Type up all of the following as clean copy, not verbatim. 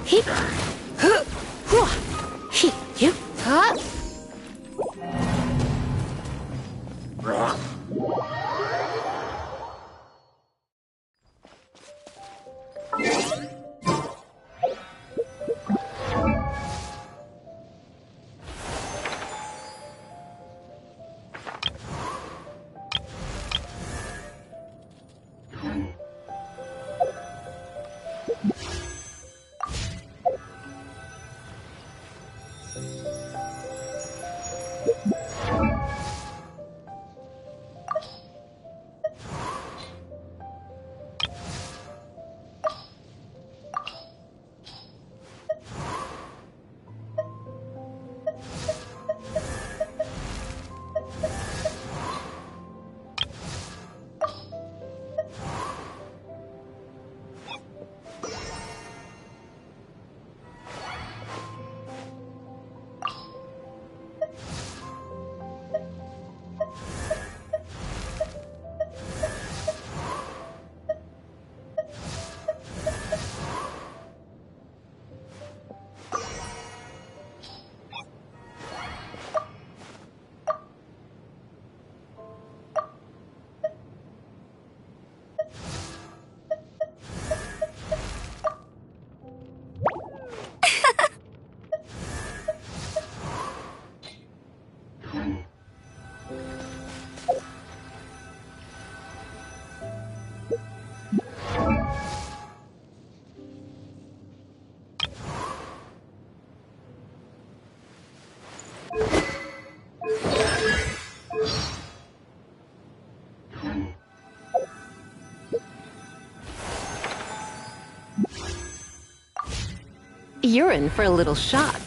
Hip. Huh. Hua. He. Yep. Huh. You're in for a little shock.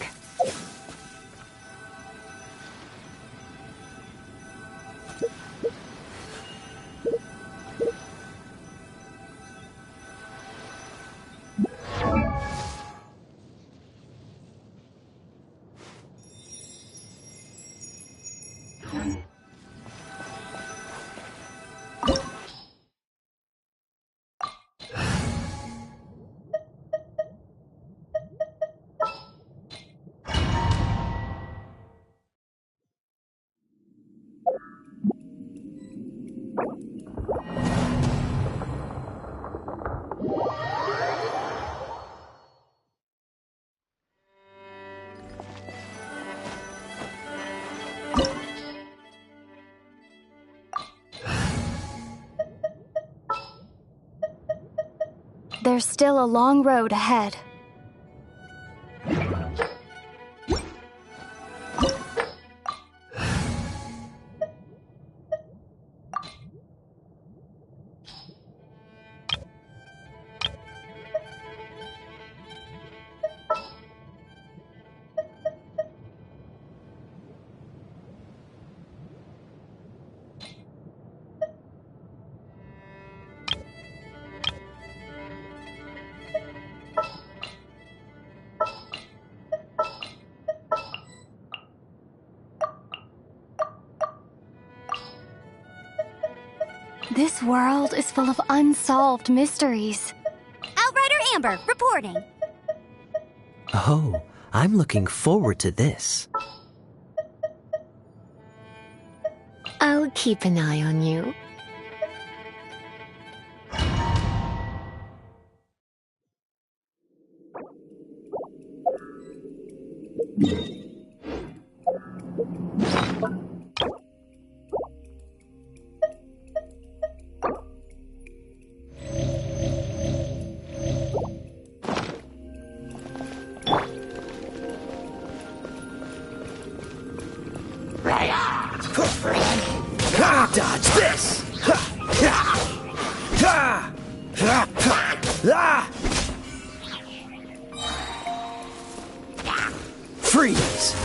There's still a long road ahead. This world is full of unsolved mysteries. Outrider Amber, reporting. Oh, I'm looking forward to this. I'll keep an eye on you. Dodge this! Freeze!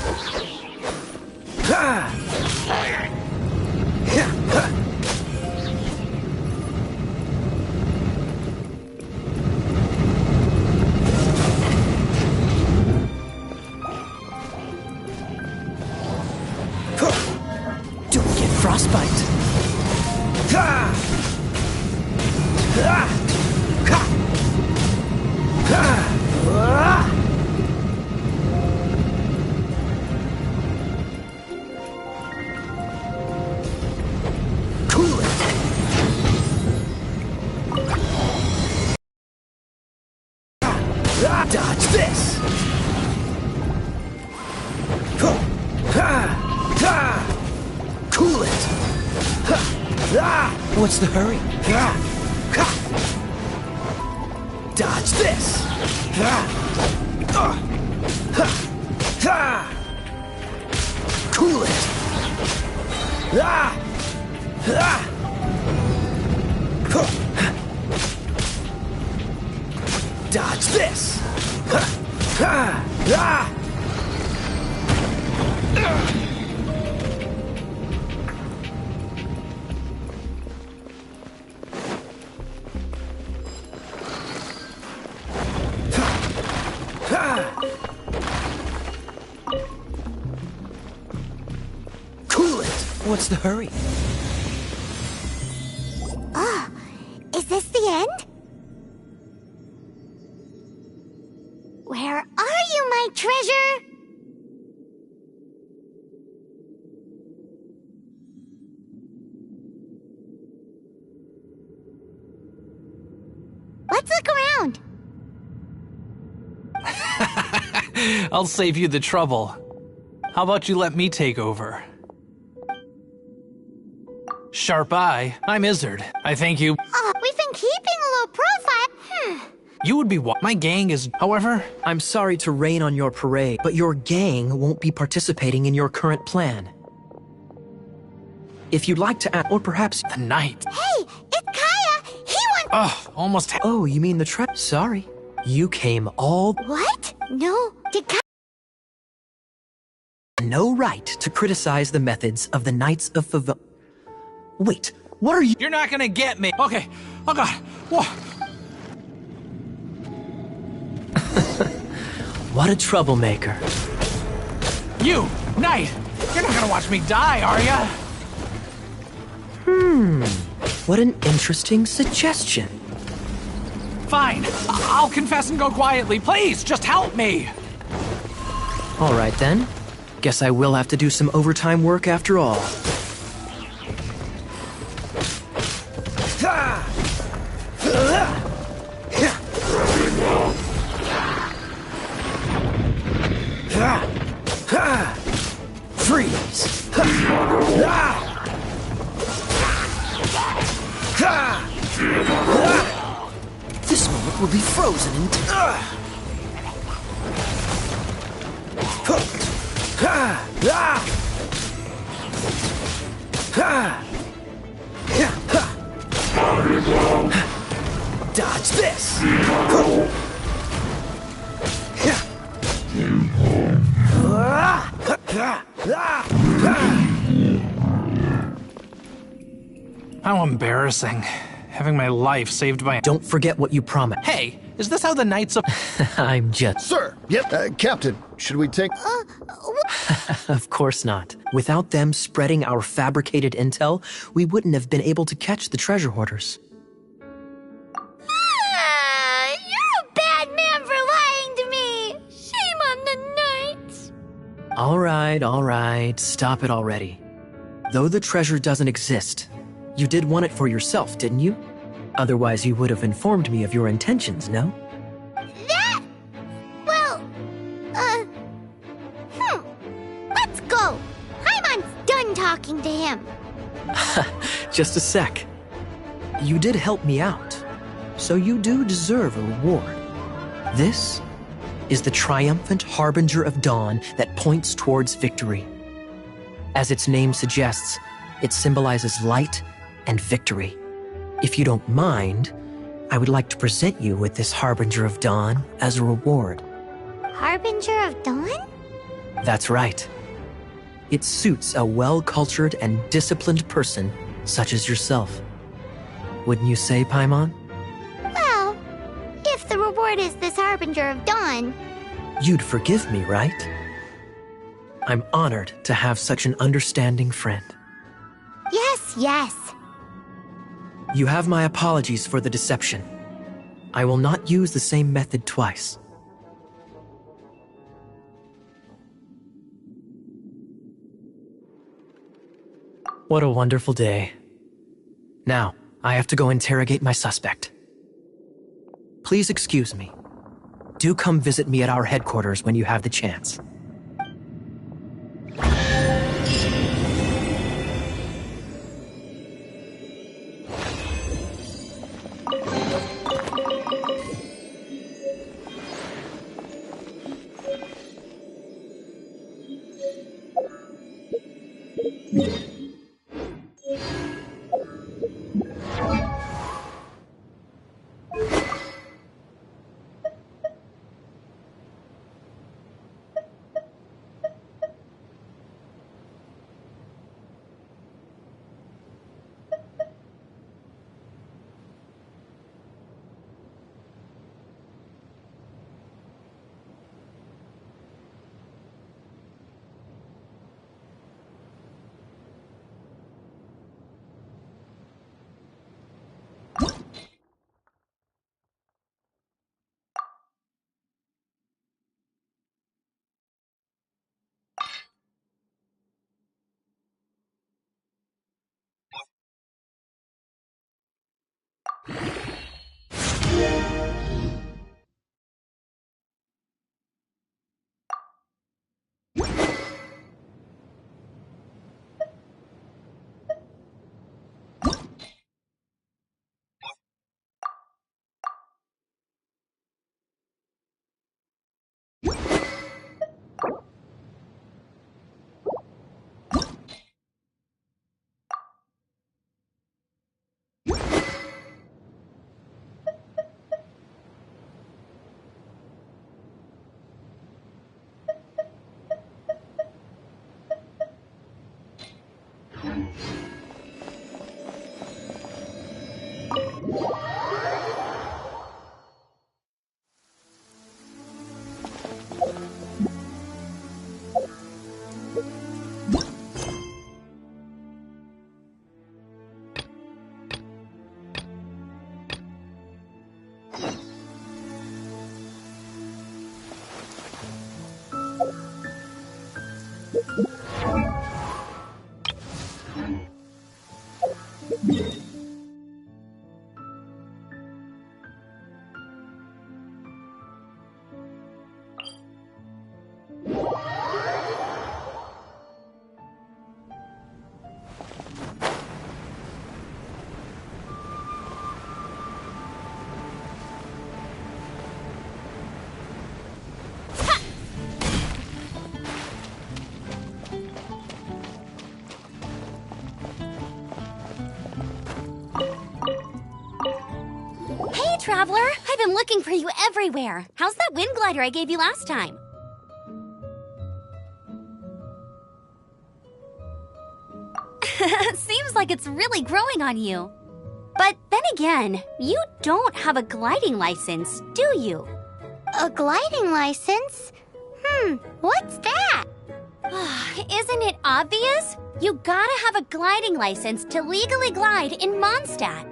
Don't get frostbite! Ha! Ha! Ha! Dodge this! Cool it! What's the hurry? Dodge this! Cool it! Dodge this! Cool it! What's the hurry? Is this the end? Where are you, my treasure? Let's look around. I'll save you the trouble. How about you let me take over? Sharp Eye, I'm Izzard. I think you... We've been keeping a low profile. You would be my gang is... However, I'm sorry to rain on your parade, but your gang won't be participating in your current plan. If you'd like to add, or perhaps... the night. Hey, it's Kaya. He wants... Ugh, almost... Oh, you mean the Sorry. You came all... What? No. Did Kaya... No right to criticize the methods of the Knights of Favon... Wait, what are you... You're not gonna get me. Okay. Oh, God. Whoa. What a troublemaker. You, Knight, you're not gonna watch me die, are ya? What an interesting suggestion. Fine. I'll confess and go quietly. Please, just help me. All right, then. Guess I will have to do some overtime work after all. Freeze! This moment will be frozen in Dodge this! How embarrassing. Having my life saved by... Don't forget what you promised. Hey, is this how the Knights of... I'm just... Sir! Yep, Captain, should we take... Of course not. Without them spreading our fabricated intel, we wouldn't have been able to catch the treasure hoarders. You're a bad man for lying to me. Shame on the Knights. All right. Stop it already. Though the treasure doesn't exist, you did want it for yourself, didn't you? Otherwise, you would have informed me of your intentions, no? That... Well... Let's go. Paimon's done talking to him. Just a sec. You did help me out, so you do deserve a reward. This is the triumphant harbinger of dawn that points towards victory. As its name suggests, it symbolizes light and victory. If you don't mind, I would like to present you with this harbinger of dawn as a reward. Harbinger of Dawn? That's right. It suits a well-cultured and disciplined person such as yourself. Wouldn't you say, Paimon? Well, if the reward is this Harbinger of Dawn... You'd forgive me, right? I'm honored to have such an understanding friend. Yes. You have my apologies for the deception. I will not use the same method twice. What a wonderful day. Now, I have to go interrogate my suspect. Please excuse me. Do come visit me at our headquarters when you have the chance. Traveler, I've been looking for you everywhere. How's that wind glider I gave you last time? Seems like it's really growing on you. But then again, you don't have a gliding license, do you? A gliding license? What's that? Isn't it obvious? You gotta have a gliding license to legally glide in Mondstadt.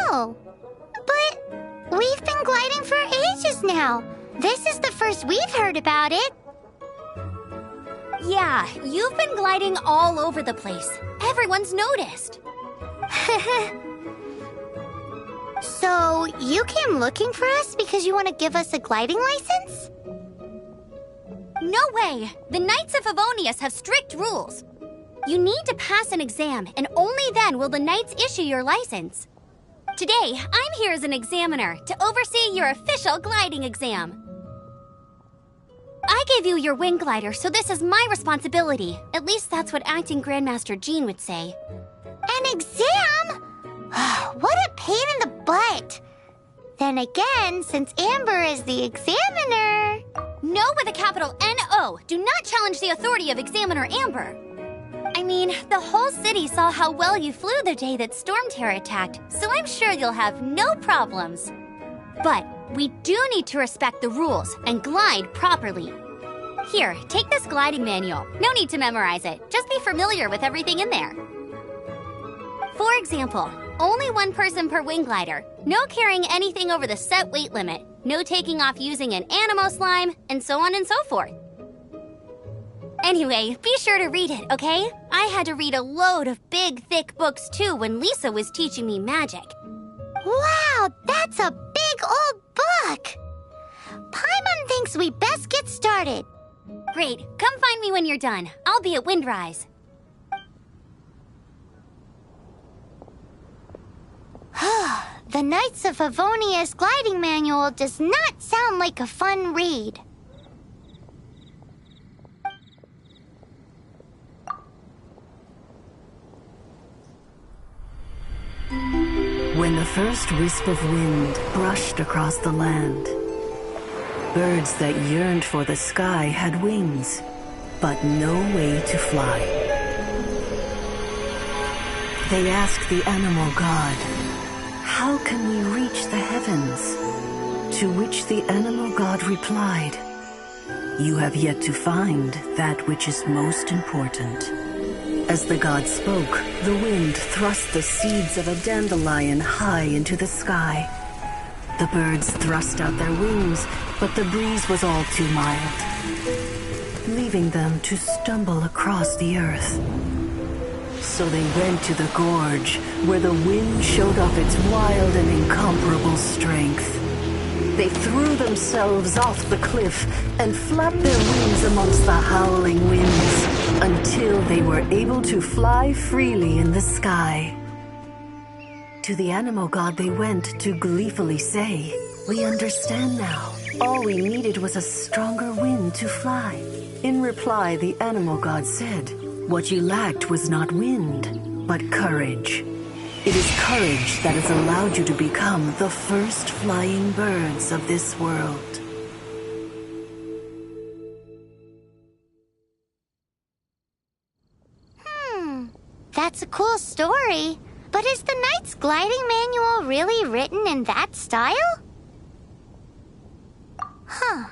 Oh, but we've been gliding for ages now. This is the first we've heard about it. Yeah, you've been gliding all over the place. Everyone's noticed. So, you came looking for us because you want to give us a gliding license? No way! The Knights of Favonius have strict rules. You need to pass an exam, and only then will the Knights issue your license. Today, I'm here as an examiner to oversee your official gliding exam. I gave you your wing glider, so this is my responsibility. At least that's what Acting Grandmaster Jean would say. An exam? What a pain in the butt. Then again, since Amber is the examiner... No with a capital N-O. Do not challenge the authority of Examiner Amber. I mean, the whole city saw how well you flew the day that Storm Terror attacked, so I'm sure you'll have no problems. But we do need to respect the rules and glide properly. Here, take this gliding manual. No need to memorize it. Just be familiar with everything in there. For example, only one person per wing glider. No carrying anything over the set weight limit. No taking off using an Animo slime, and so on and so forth. Anyway, be sure to read it, okay? I had to read a load of big, thick books too when Lisa was teaching me magic. Wow, that's a big old book! Paimon thinks we best get started. Great. Come find me when you're done. I'll be at Windrise. The Knights of Favonia's gliding manual does not sound like a fun read. When the first wisp of wind brushed across the land, birds that yearned for the sky had wings, but no way to fly. They asked the animal god, "How can we reach the heavens?" To which the animal god replied, "You have yet to find that which is most important." As the god spoke, the wind thrust the seeds of a dandelion high into the sky. The birds thrust out their wings, but the breeze was all too mild, leaving them to stumble across the earth. So they went to the gorge, where the wind showed off its wild and incomparable strength. They threw themselves off the cliff and flapped their wings amongst the howling winds until they were able to fly freely in the sky. To the animal god they went to gleefully say, "We understand now. All we needed was a stronger wind to fly." In reply, the animal god said, "What you lacked was not wind, but courage. It is courage that has allowed you to become the first flying birds of this world." That's a cool story. But is the Knight's gliding manual really written in that style? Huh.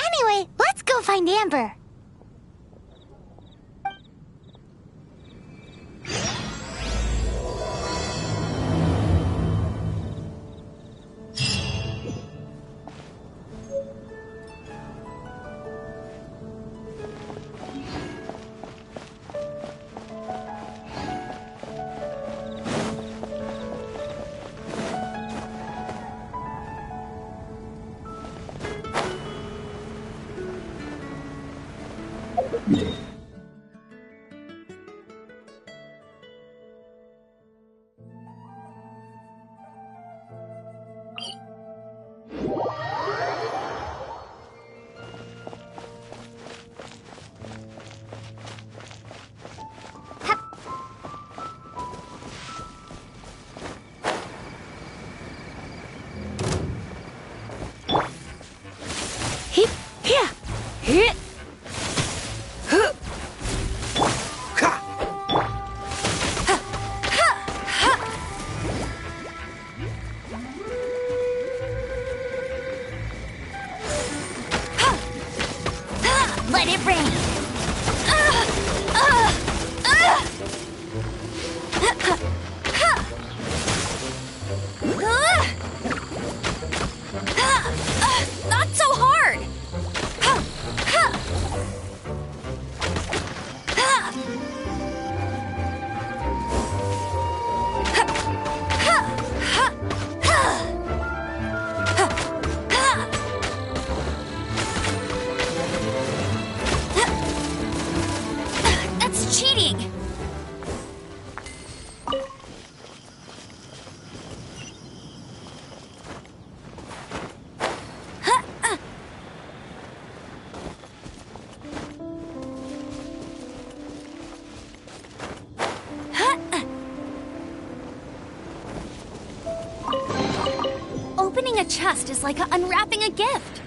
Anyway, let's go find Amber. Let it rain. Not so hard. That's cheating. Opening a chest is like unwrapping a gift.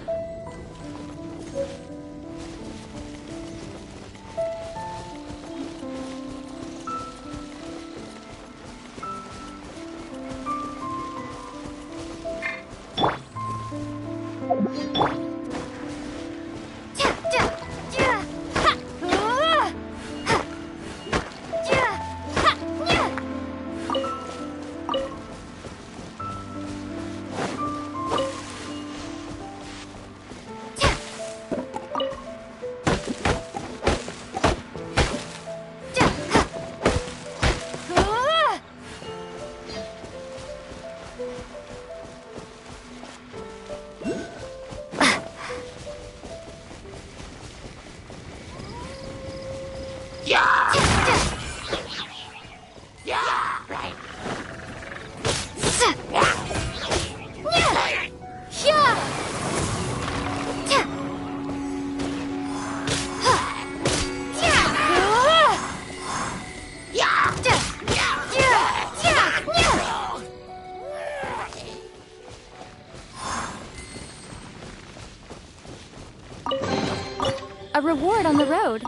A reward on the road.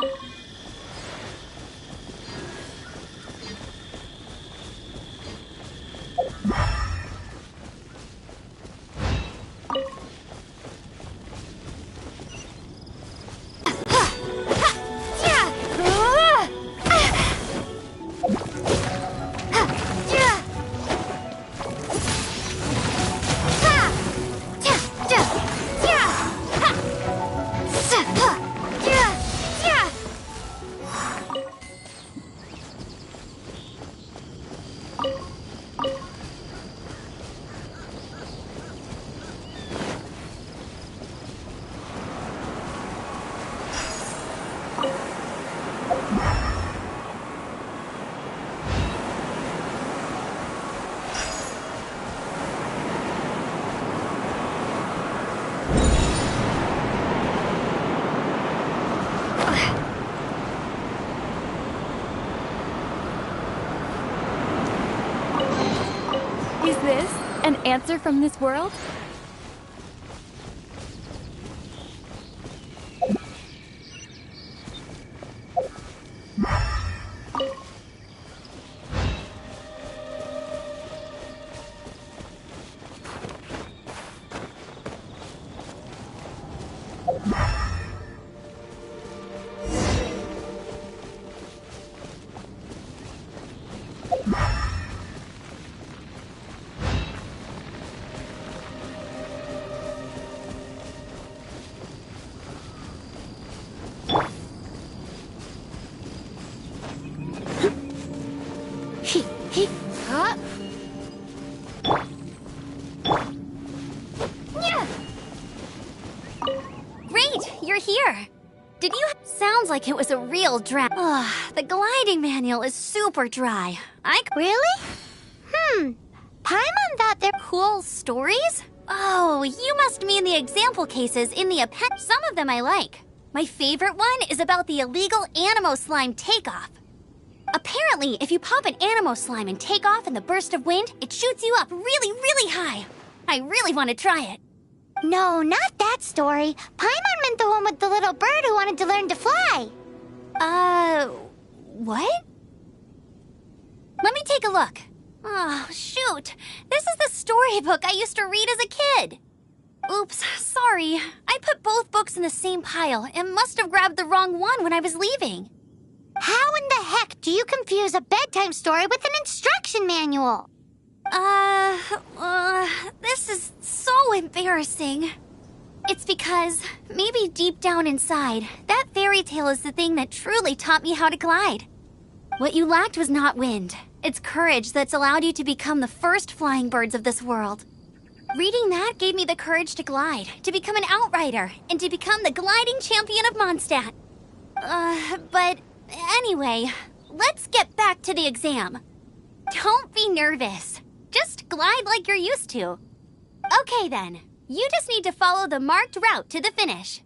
Is this an answer from this world? Great, you're here. Did you? Sounds like it was a real drag. The gliding manual is super dry. Really? Paimon thought there... Cool stories? Oh, you must mean the example cases in the appendix. Some of them I like. My favorite one is about the illegal Animo Slime takeoff. Apparently, if you pop an Animo Slime and take off in the burst of wind, it shoots you up really, really high. I really want to try it. No, not that story. Paimon meant the one with the little bird who wanted to learn to fly. What? Let me take a look. Oh, shoot. This is the storybook I used to read as a kid. Oops, sorry. I put both books in the same pile and must have grabbed the wrong one when I was leaving. How in the heck do you confuse a bedtime story with an instruction manual? This is so embarrassing. It's because, maybe deep down inside, that fairy tale is the thing that truly taught me how to glide. What you lacked was not wind. It's courage that's allowed you to become the first flying birds of this world. Reading that gave me the courage to glide, to become an outrider, and to become the gliding champion of Mondstadt. But anyway, let's get back to the exam. Don't be nervous. Just glide like you're used to. Okay then, you just need to follow the marked route to the finish.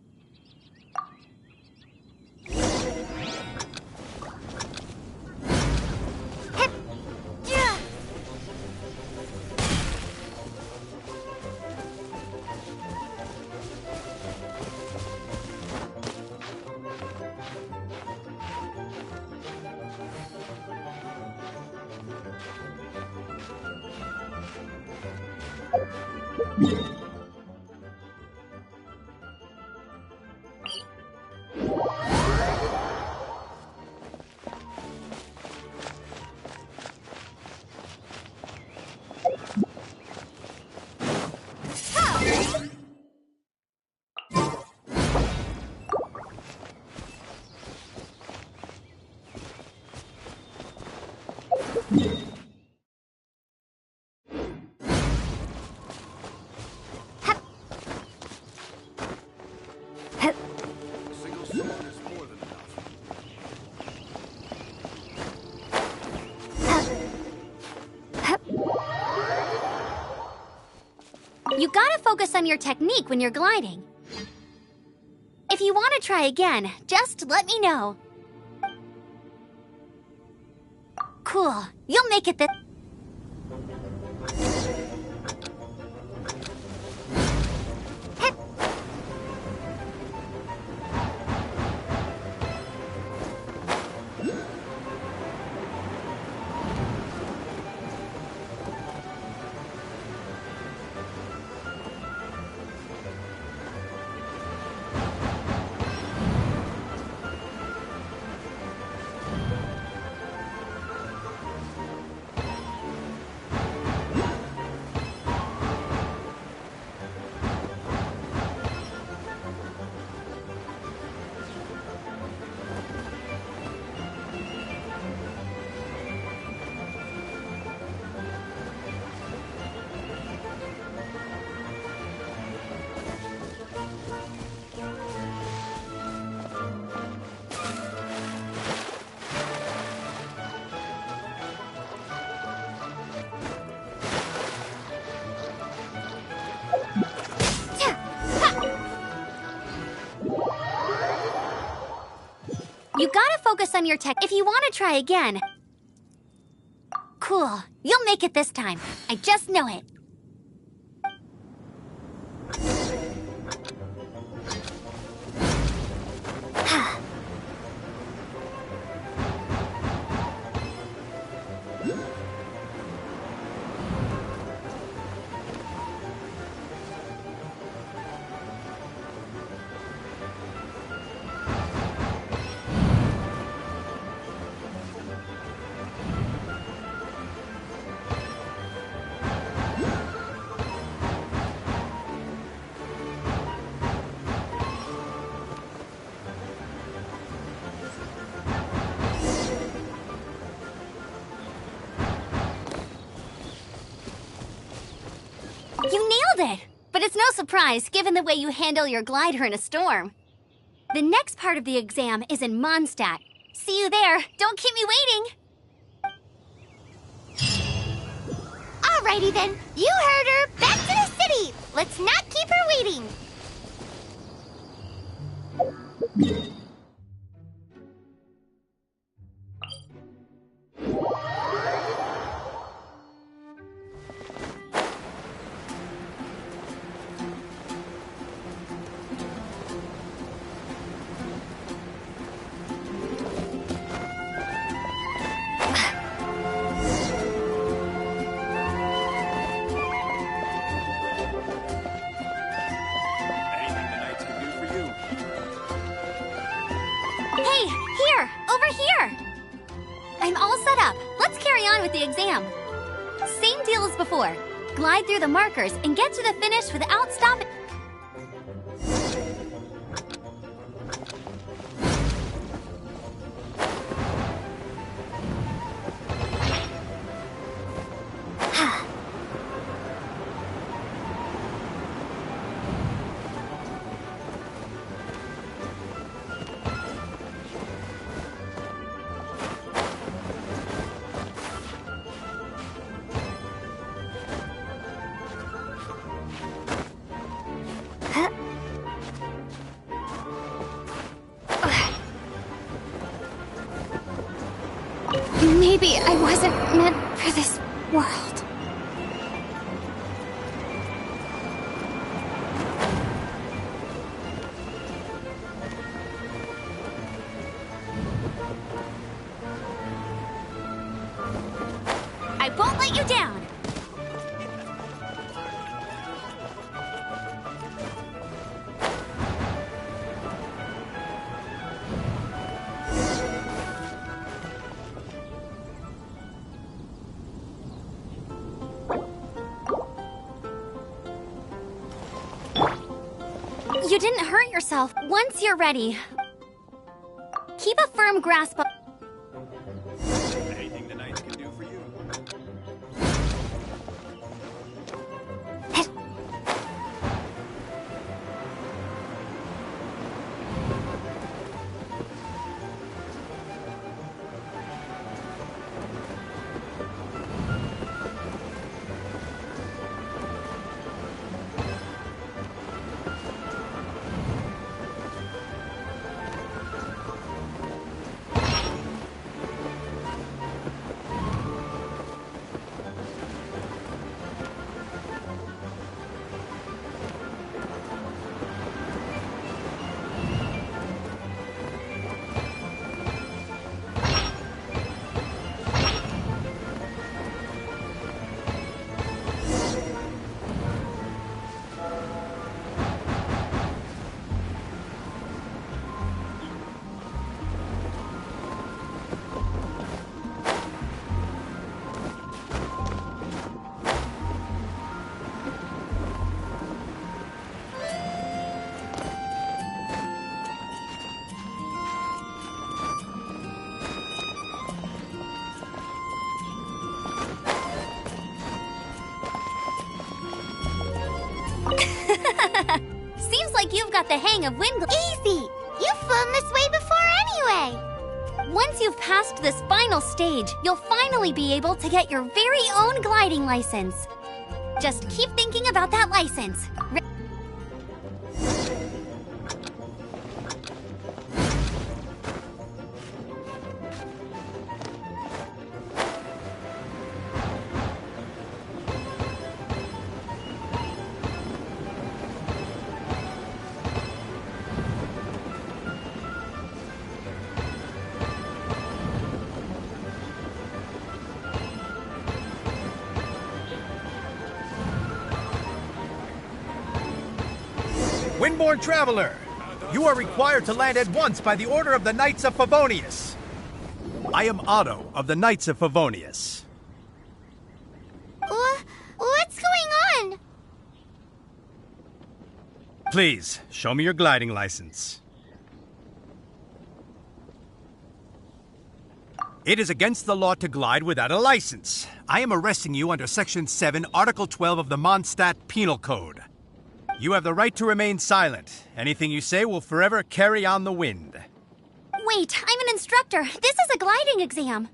focus on your technique when you're gliding. If you want to try again, just let me know. Cool. You'll make it this... You gotta focus on your tech if you want to try again. Cool. You'll make it this time. I just know it. You nailed it! But it's no surprise, given the way you handle your glider in a storm. The next part of the exam is in Mondstadt. See you there. Don't keep me waiting! Alrighty then. You heard her. Back to the city. Let's not keep her waiting. Hey, here! Over here! I'm all set up. Let's carry on with the exam. Same deal as before. Glide through the markers and get to the finish without stopping. Maybe I wasn't meant for this world. I won't let you down. You didn't hurt yourself. Once you're ready, keep a firm grasp of... Anything the knights can do for you? got the hang of wind gliding. Easy! You've flown this way before anyway! Once you've passed this final stage, you'll finally be able to get your very own gliding license. Just keep thinking about that license. Windborne Traveler, you are required to land at once by the order of the Knights of Favonius. I am Otto of the Knights of Favonius. What's going on? Please, show me your gliding license. It is against the law to glide without a license. I am arresting you under Section 7, Article 12 of the Mondstadt Penal Code. You have the right to remain silent. Anything you say will forever carry on the wind. Wait, I'm an instructor. This is a gliding exam.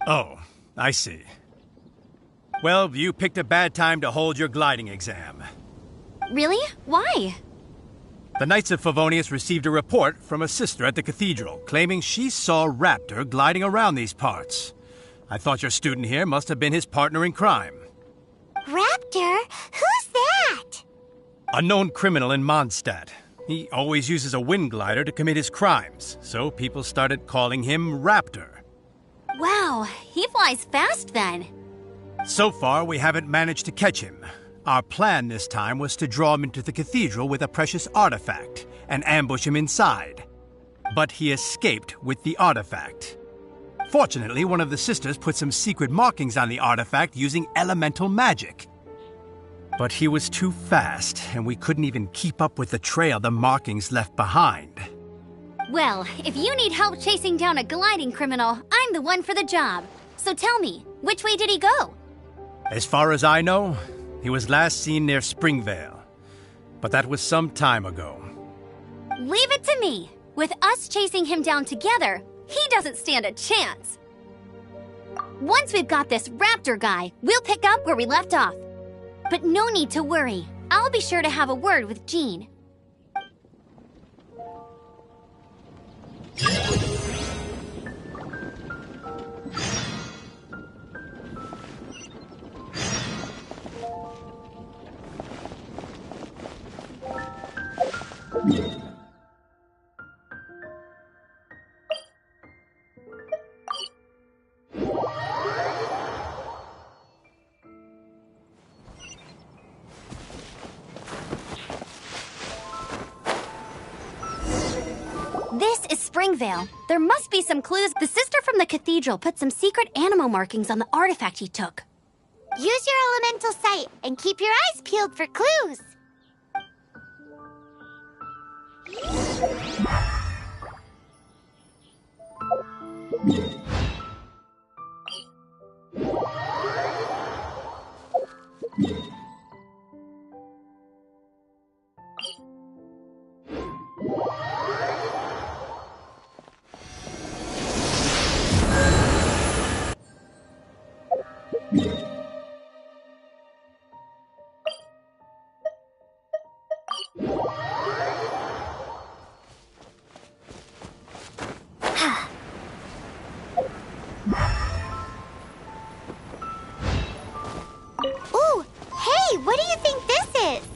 Oh, I see. Well, you picked a bad time to hold your gliding exam. Really? Why? The Knights of Favonius received a report from a sister at the cathedral claiming she saw Raptor gliding around these parts. I thought your student here must have been his partner in crime. Raptor? Who's that? A known criminal in Mondstadt. He always uses a wind glider to commit his crimes, so people started calling him Raptor. Wow, he flies fast then. So far, we haven't managed to catch him. Our plan this time was to draw him into the cathedral with a precious artifact and ambush him inside. But he escaped with the artifact. Fortunately, one of the sisters put some secret markings on the artifact using elemental magic. But he was too fast, and we couldn't even keep up with the trail the markings left behind. Well, if you need help chasing down a gliding criminal, I'm the one for the job. So tell me, which way did he go? As far as I know, he was last seen near Springvale. But that was some time ago. Leave it to me. With us chasing him down together, he doesn't stand a chance. Once we've got this Raptor guy, we'll pick up where we left off. But no need to worry. I'll be sure to have a word with Jean. This is Springvale. There must be some clues. The sister from the cathedral put some secret animal markings on the artifact he took. Use your elemental sight and keep your eyes peeled for clues. Ooh, hey, what do you think this is?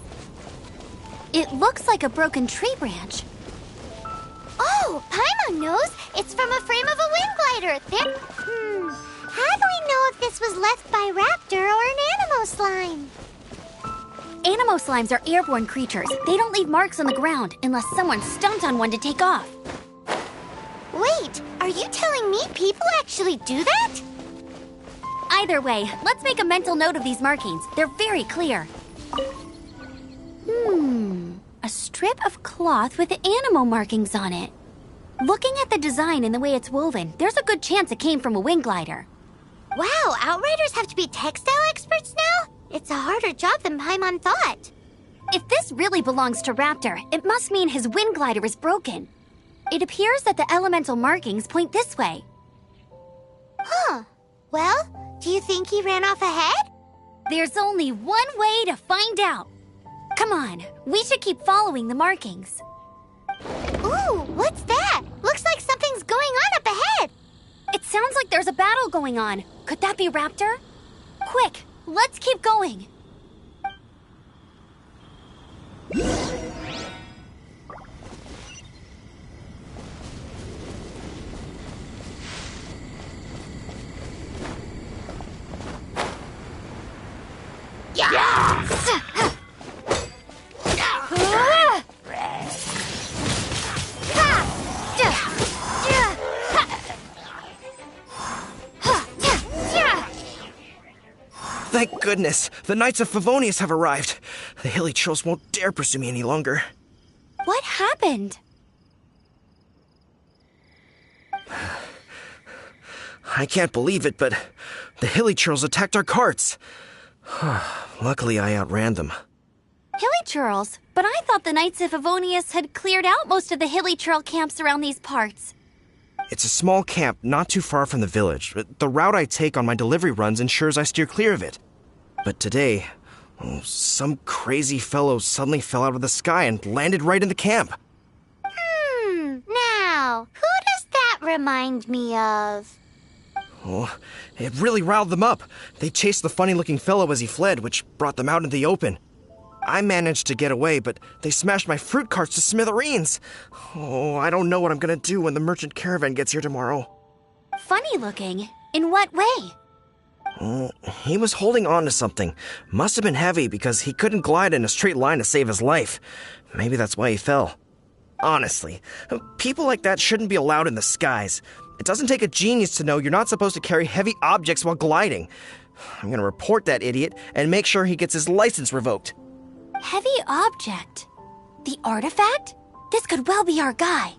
It looks like a broken tree branch. Oh, Paimon knows. It's from a frame of a wind glider. How do we know if this was left by Raptor or an Animo slime? Animo slimes are airborne creatures. They don't leave marks on the ground unless someone stomped on one to take off. Wait, are you telling me people actually do that? Either way, let's make a mental note of these markings. They're very clear. A strip of cloth with Animo markings on it. Looking at the design and the way it's woven, there's a good chance it came from a wind glider. Wow, Outriders have to be textile experts now? It's a harder job than Paimon thought. If this really belongs to Raptor, it must mean his wind glider is broken. It appears that the elemental markings point this way. Huh. Well, do you think he ran off ahead? There's only one way to find out. Come on, we should keep following the markings. Ooh, what's that? Looks like something's going on up ahead. It sounds like there's a battle going on. Could that be Raptor? Quick, let's keep going. Thank goodness, the Knights of Favonius have arrived. The hilly trolls won't dare pursue me any longer. What happened? I can't believe it, but the hilly trolls attacked our carts. Luckily, I outran them. Hilly Churls? But I thought the Knights of Favonius had cleared out most of the Hilly Churl camps around these parts. It's a small camp not too far from the village. The route I take on my delivery runs ensures I steer clear of it. But today, some crazy fellow suddenly fell out of the sky and landed right in the camp. Now, who does that remind me of? Oh, it really riled them up. They chased the funny-looking fellow as he fled, which brought them out into the open. I managed to get away, but they smashed my fruit carts to smithereens. Oh, I don't know what I'm gonna do when the merchant caravan gets here tomorrow. Funny looking? In what way? He was holding on to something. Must have been heavy because he couldn't glide in a straight line to save his life. Maybe that's why he fell. Honestly, people like that shouldn't be allowed in the skies. It doesn't take a genius to know you're not supposed to carry heavy objects while gliding. I'm gonna report that idiot and make sure he gets his license revoked. Heavy object? The artifact? This could well be our guy.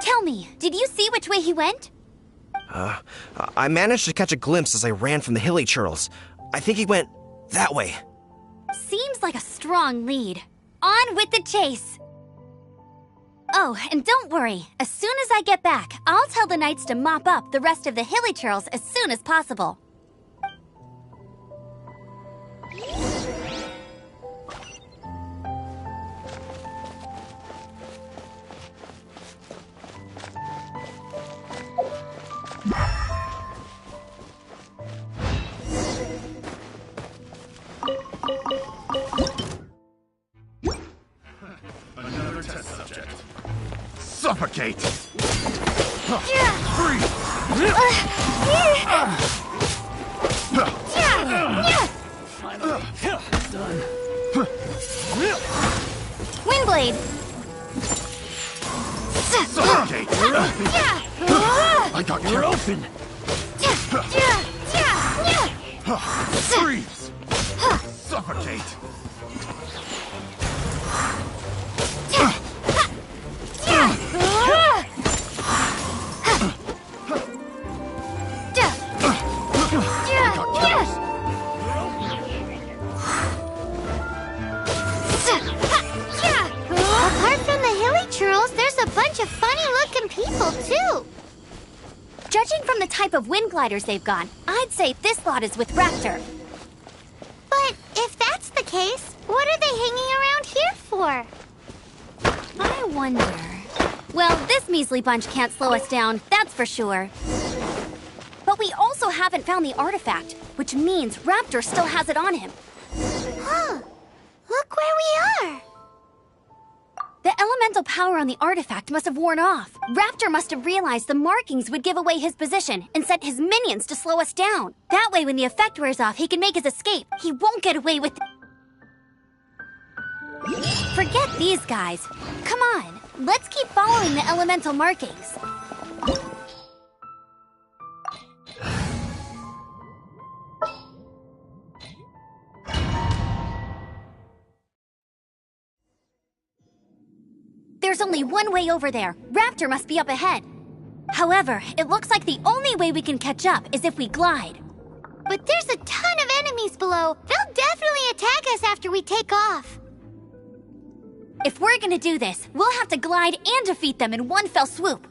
Tell me, did you see which way he went? I managed to catch a glimpse as I ran from the hilly churls. I think he went that way. Seems like a strong lead. On with the chase! Oh, and don't worry. As soon as I get back, I'll tell the knights to mop up the rest of the hilly churls as soon as possible. Another test subject. Suffocate! Done. Windblade! Suffocate! I got You're open! Freeze! Suffocate! Apart from the hilly churls, there's a bunch of funny-looking people, too. Judging from the type of wind gliders they've got, I'd say this lot is with Raptor. But if that's the case, what are they hanging around here for? I wonder... Well, this measly bunch can't slow us down, that's for sure. But we also haven't found the artifact, which means Raptor still has it on him. Huh. Look where we are. The elemental power on the artifact must have worn off. Raptor must have realized the markings would give away his position and sent his minions to slow us down. That way, when the effect wears off, he can make his escape. He won't get away with... Forget these guys. Come on, let's keep following the elemental markings. There's only one way over there. Raptor must be up ahead. However, it looks like the only way we can catch up is if we glide. But there's a ton of enemies below. They'll definitely attack us after we take off. If we're gonna do this, we'll have to glide and defeat them in one fell swoop.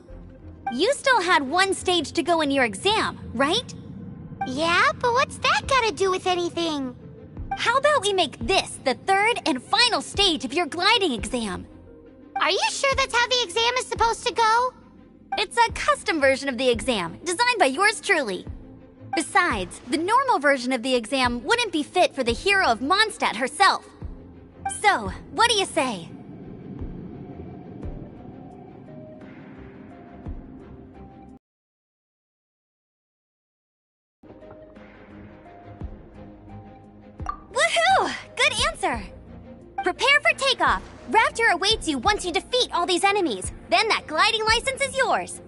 You still had one stage to go in your exam, right? Yeah, but what's that gotta do with anything? How about we make this the third and final stage of your gliding exam? Are you sure that's how the exam is supposed to go? It's a custom version of the exam, designed by yours truly. Besides, the normal version of the exam wouldn't be fit for the hero of Mondstadt herself. So, what do you say? Woohoo! Good answer! Prepare for takeoff. Raptor awaits you once you defeat all these enemies. Then that gliding license is yours.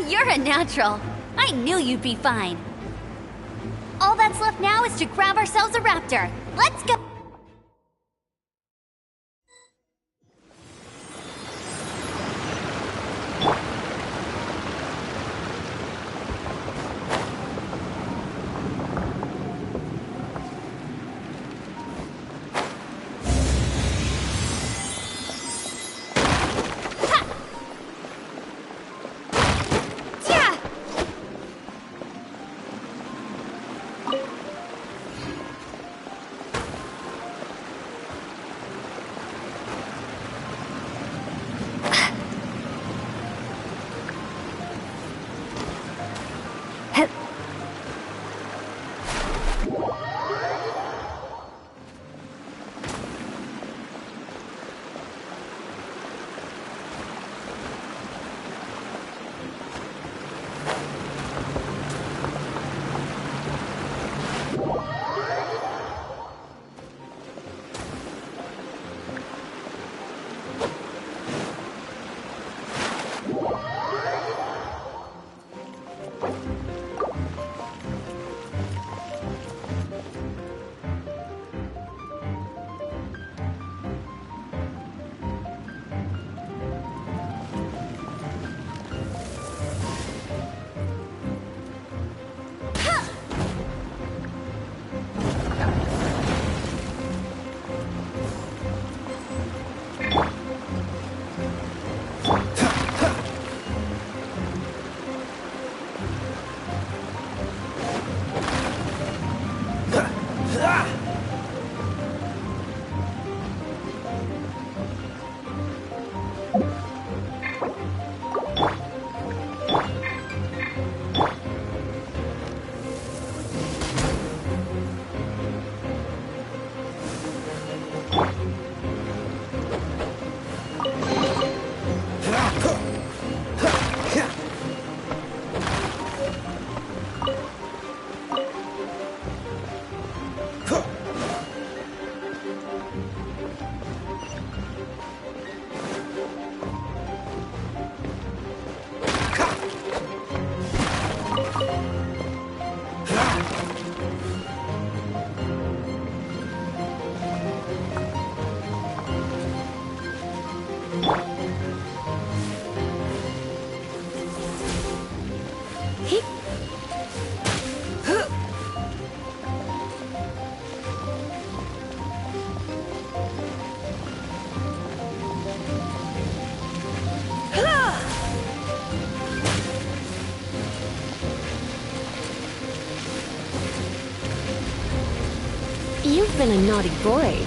You're a natural. I knew you'd be fine. All that's left now is to grab ourselves a raptor. Let's go! You've been a naughty boy.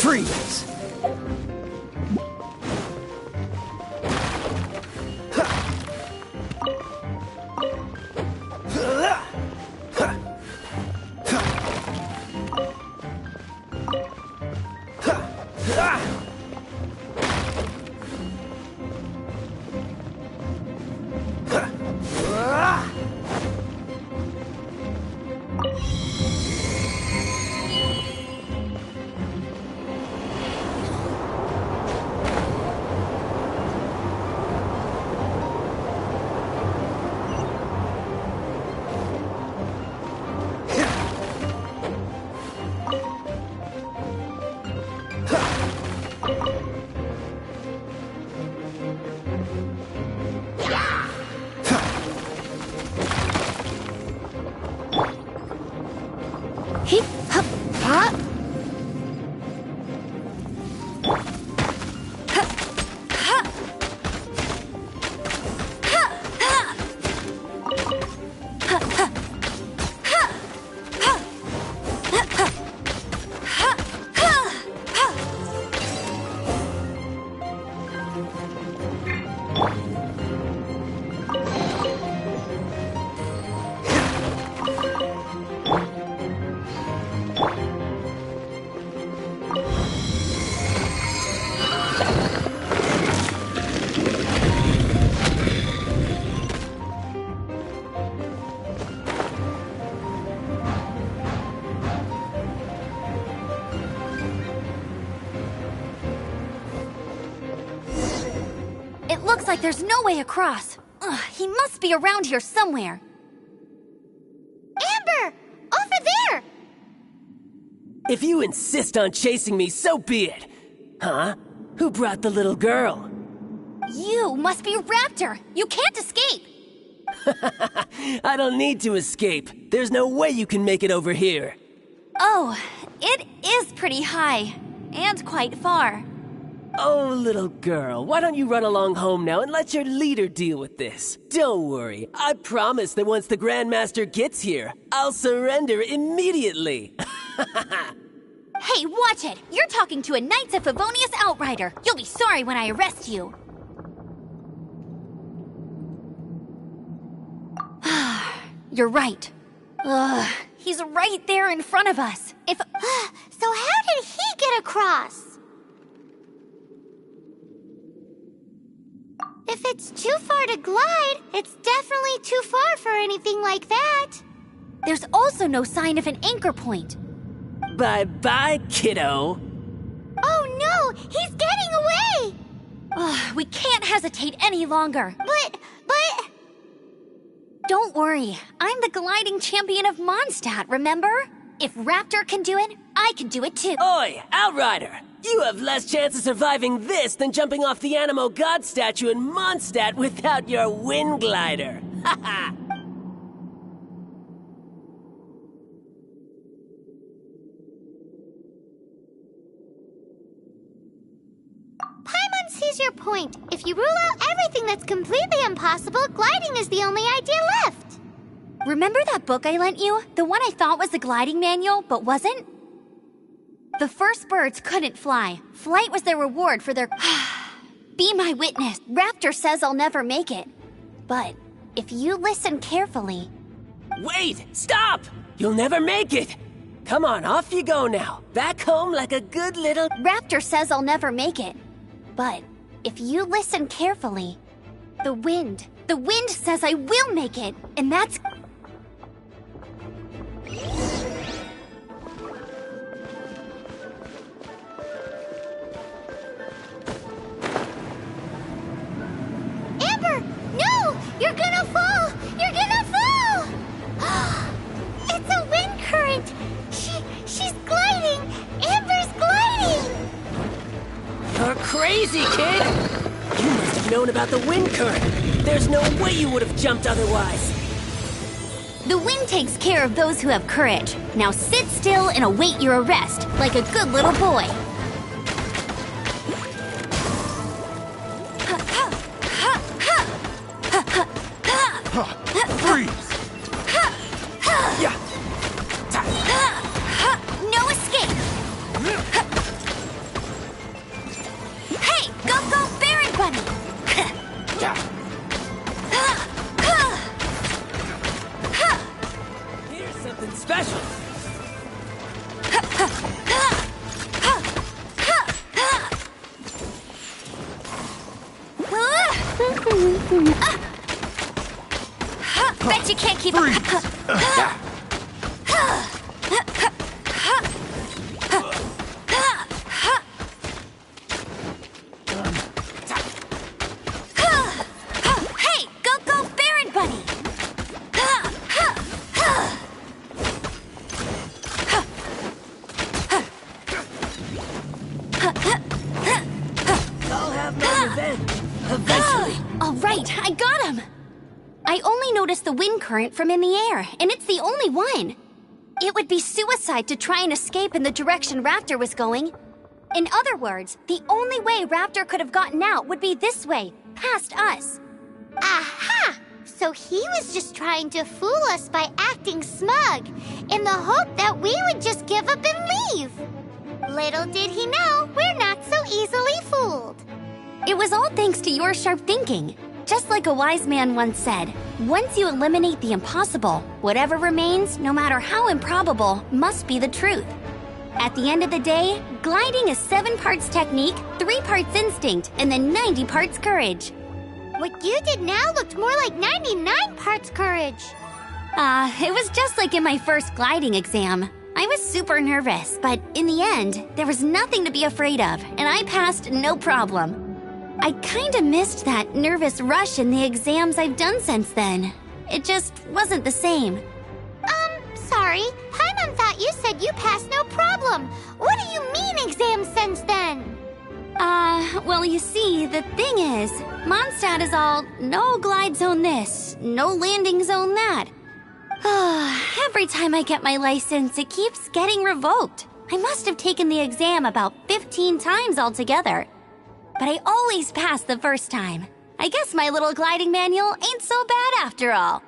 Freeze! Looks like there's no way across. Ugh, he must be around here somewhere. Amber! Over there! If you insist on chasing me, so be it. Huh? Who brought the little girl? You must be Raptor! You can't escape! I don't need to escape. There's no way you can make it over here. Oh, it is pretty high. And quite far. Oh, little girl, why don't you run along home now and let your leader deal with this? Don't worry, I promise that once the Grandmaster gets here, I'll surrender immediately. Hey, watch it! You're talking to a Knights of Favonius outrider. You'll be sorry when I arrest you. You're right. Ugh, he's right there in front of us. So how did he get across? If it's too far to glide, it's definitely too far for anything like that. There's also no sign of an anchor point. Bye-bye, kiddo. Oh no, he's getting away! Ugh, we can't hesitate any longer. But... Don't worry, I'm the gliding champion of Mondstadt, remember? If Raptor can do it, I can do it too. Oi, Outrider! You have less chance of surviving this than jumping off the Animo God statue in Mondstadt without your wind glider. Haha! Paimon sees your point. If you rule out everything that's completely impossible, gliding is the only idea left. Remember that book I lent you? The one I thought was the gliding manual, but wasn't? The first birds couldn't fly. Flight was their reward for their... Be my witness. Raptor says I'll never make it. But if you listen carefully... Wait! Stop! You'll never make it! Come on, off you go now. Back home like a good little... Raptor says I'll never make it. But if you listen carefully... The wind says I will make it. And that's... crazy, kid! You must have known about the wind current. There's no way you would have jumped otherwise. The wind takes care of those who have courage. Now sit still and await your arrest, like a good little boy. Freeze! No escape! Hey, go, Baron Bunny! Here's something special. Bet you can't keep up. Hey, go, Baron Bunny! I'll have my revenge. Eventually. All right, I got him! I only noticed the wind current from in the air, and it's the only one. It would be suicide to try and escape in the direction Raptor was going. In other words, the only way Raptor could have gotten out would be this way, past us. Aha! So he was just trying to fool us by acting smug, in the hope that we would just give up and leave. Little did he know, we're not so easily fooled. It was all thanks to your sharp thinking. Just like a wise man once said, once you eliminate the impossible, whatever remains, no matter how improbable, must be the truth. At the end of the day, gliding is 7 parts technique, 3 parts instinct, and then 90 parts courage. What you did now looked more like 99 parts courage. It was just like in my first gliding exam. I was super nervous, but in the end, there was nothing to be afraid of, and I passed no problem. I kinda missed that nervous rush in the exams I've done since then. It just wasn't the same. Sorry. Paimon thought you said you passed no problem. What do you mean exam since then? Well, you see, the thing is, Mondstadt is all, no glide zone this, no landing zone that. Every time I get my license, it keeps getting revoked. I must have taken the exam about 15 times altogether. But I always pass the first time. I guess my little gliding manual ain't so bad after all.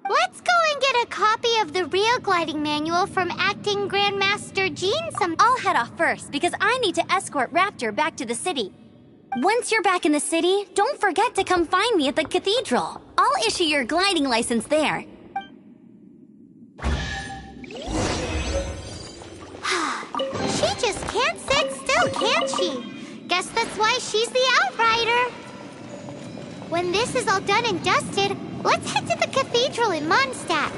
Let's go and get a copy of the real gliding manual from acting Grandmaster Gensin. I'll head off first because I need to escort Raptor back to the city. Once you're back in the city, don't forget to come find me at the cathedral. I'll issue your gliding license there. She just can't sit still, can she? Guess that's why she's the Outrider. When this is all done and dusted, let's head to the cathedral in Mondstadt.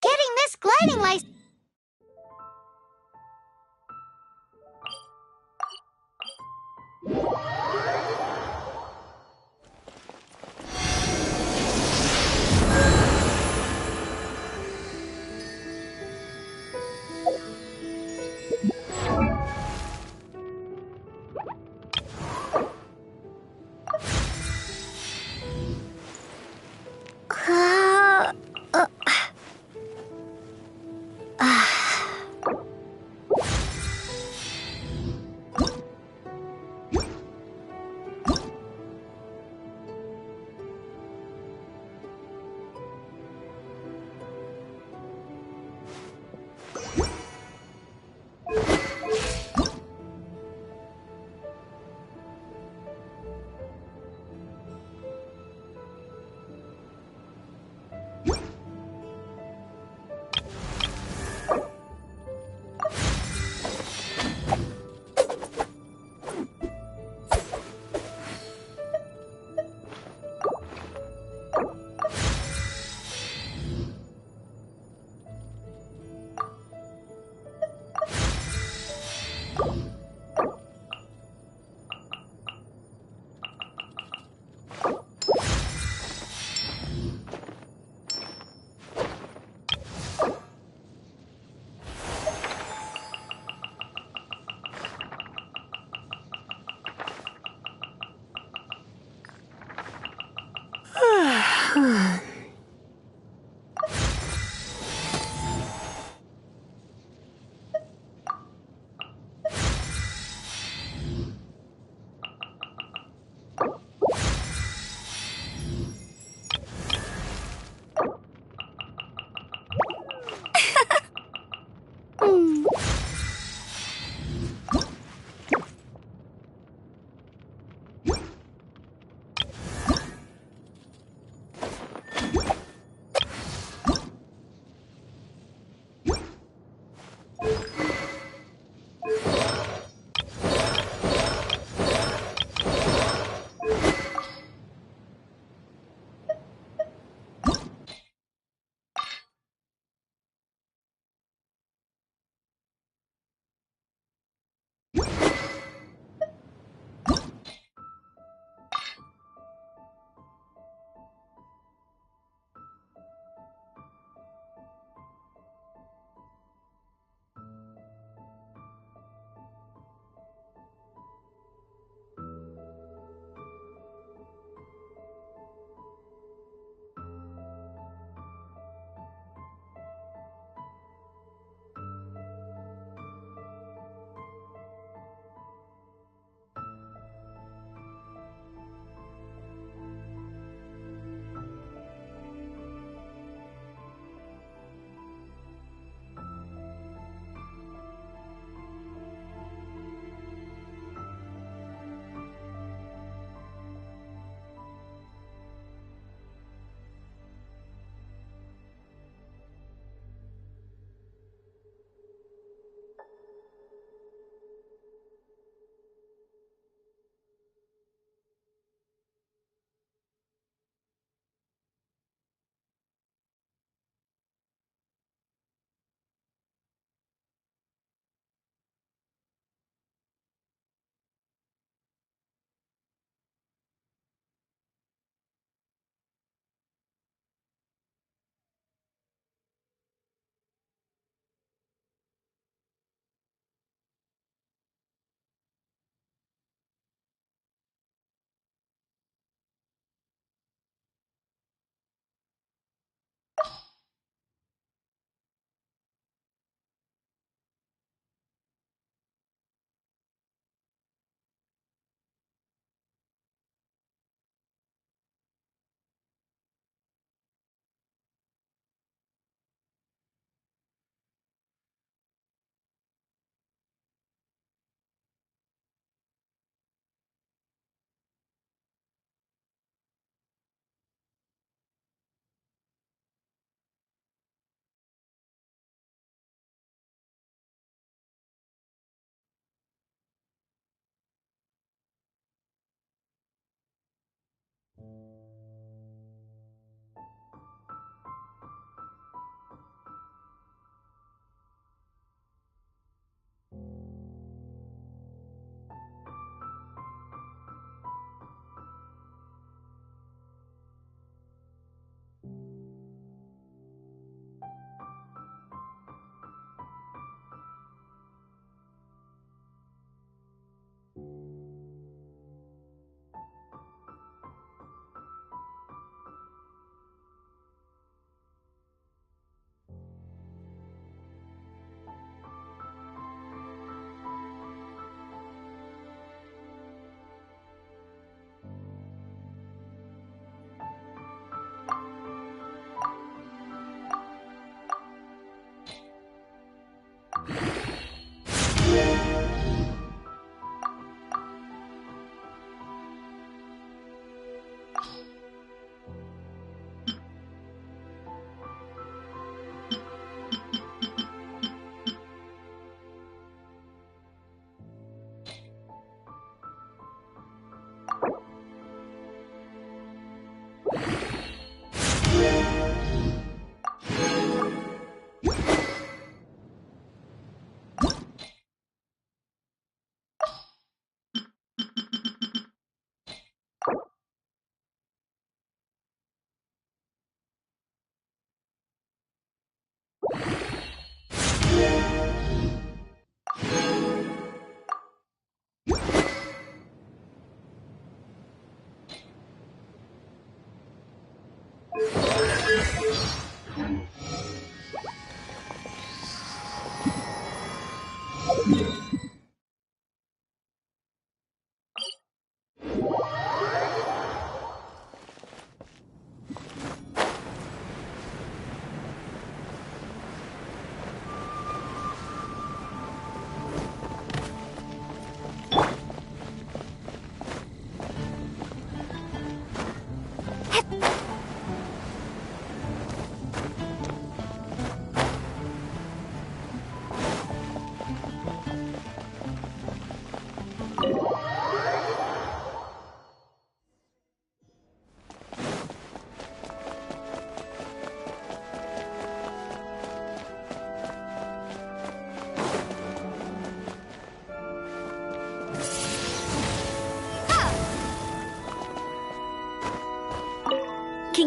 Getting this gliding license.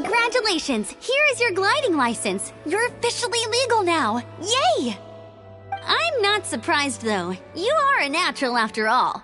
Congratulations! Here is your gliding license. You're officially legal now. Yay! I'm not surprised, though. You are a natural after all.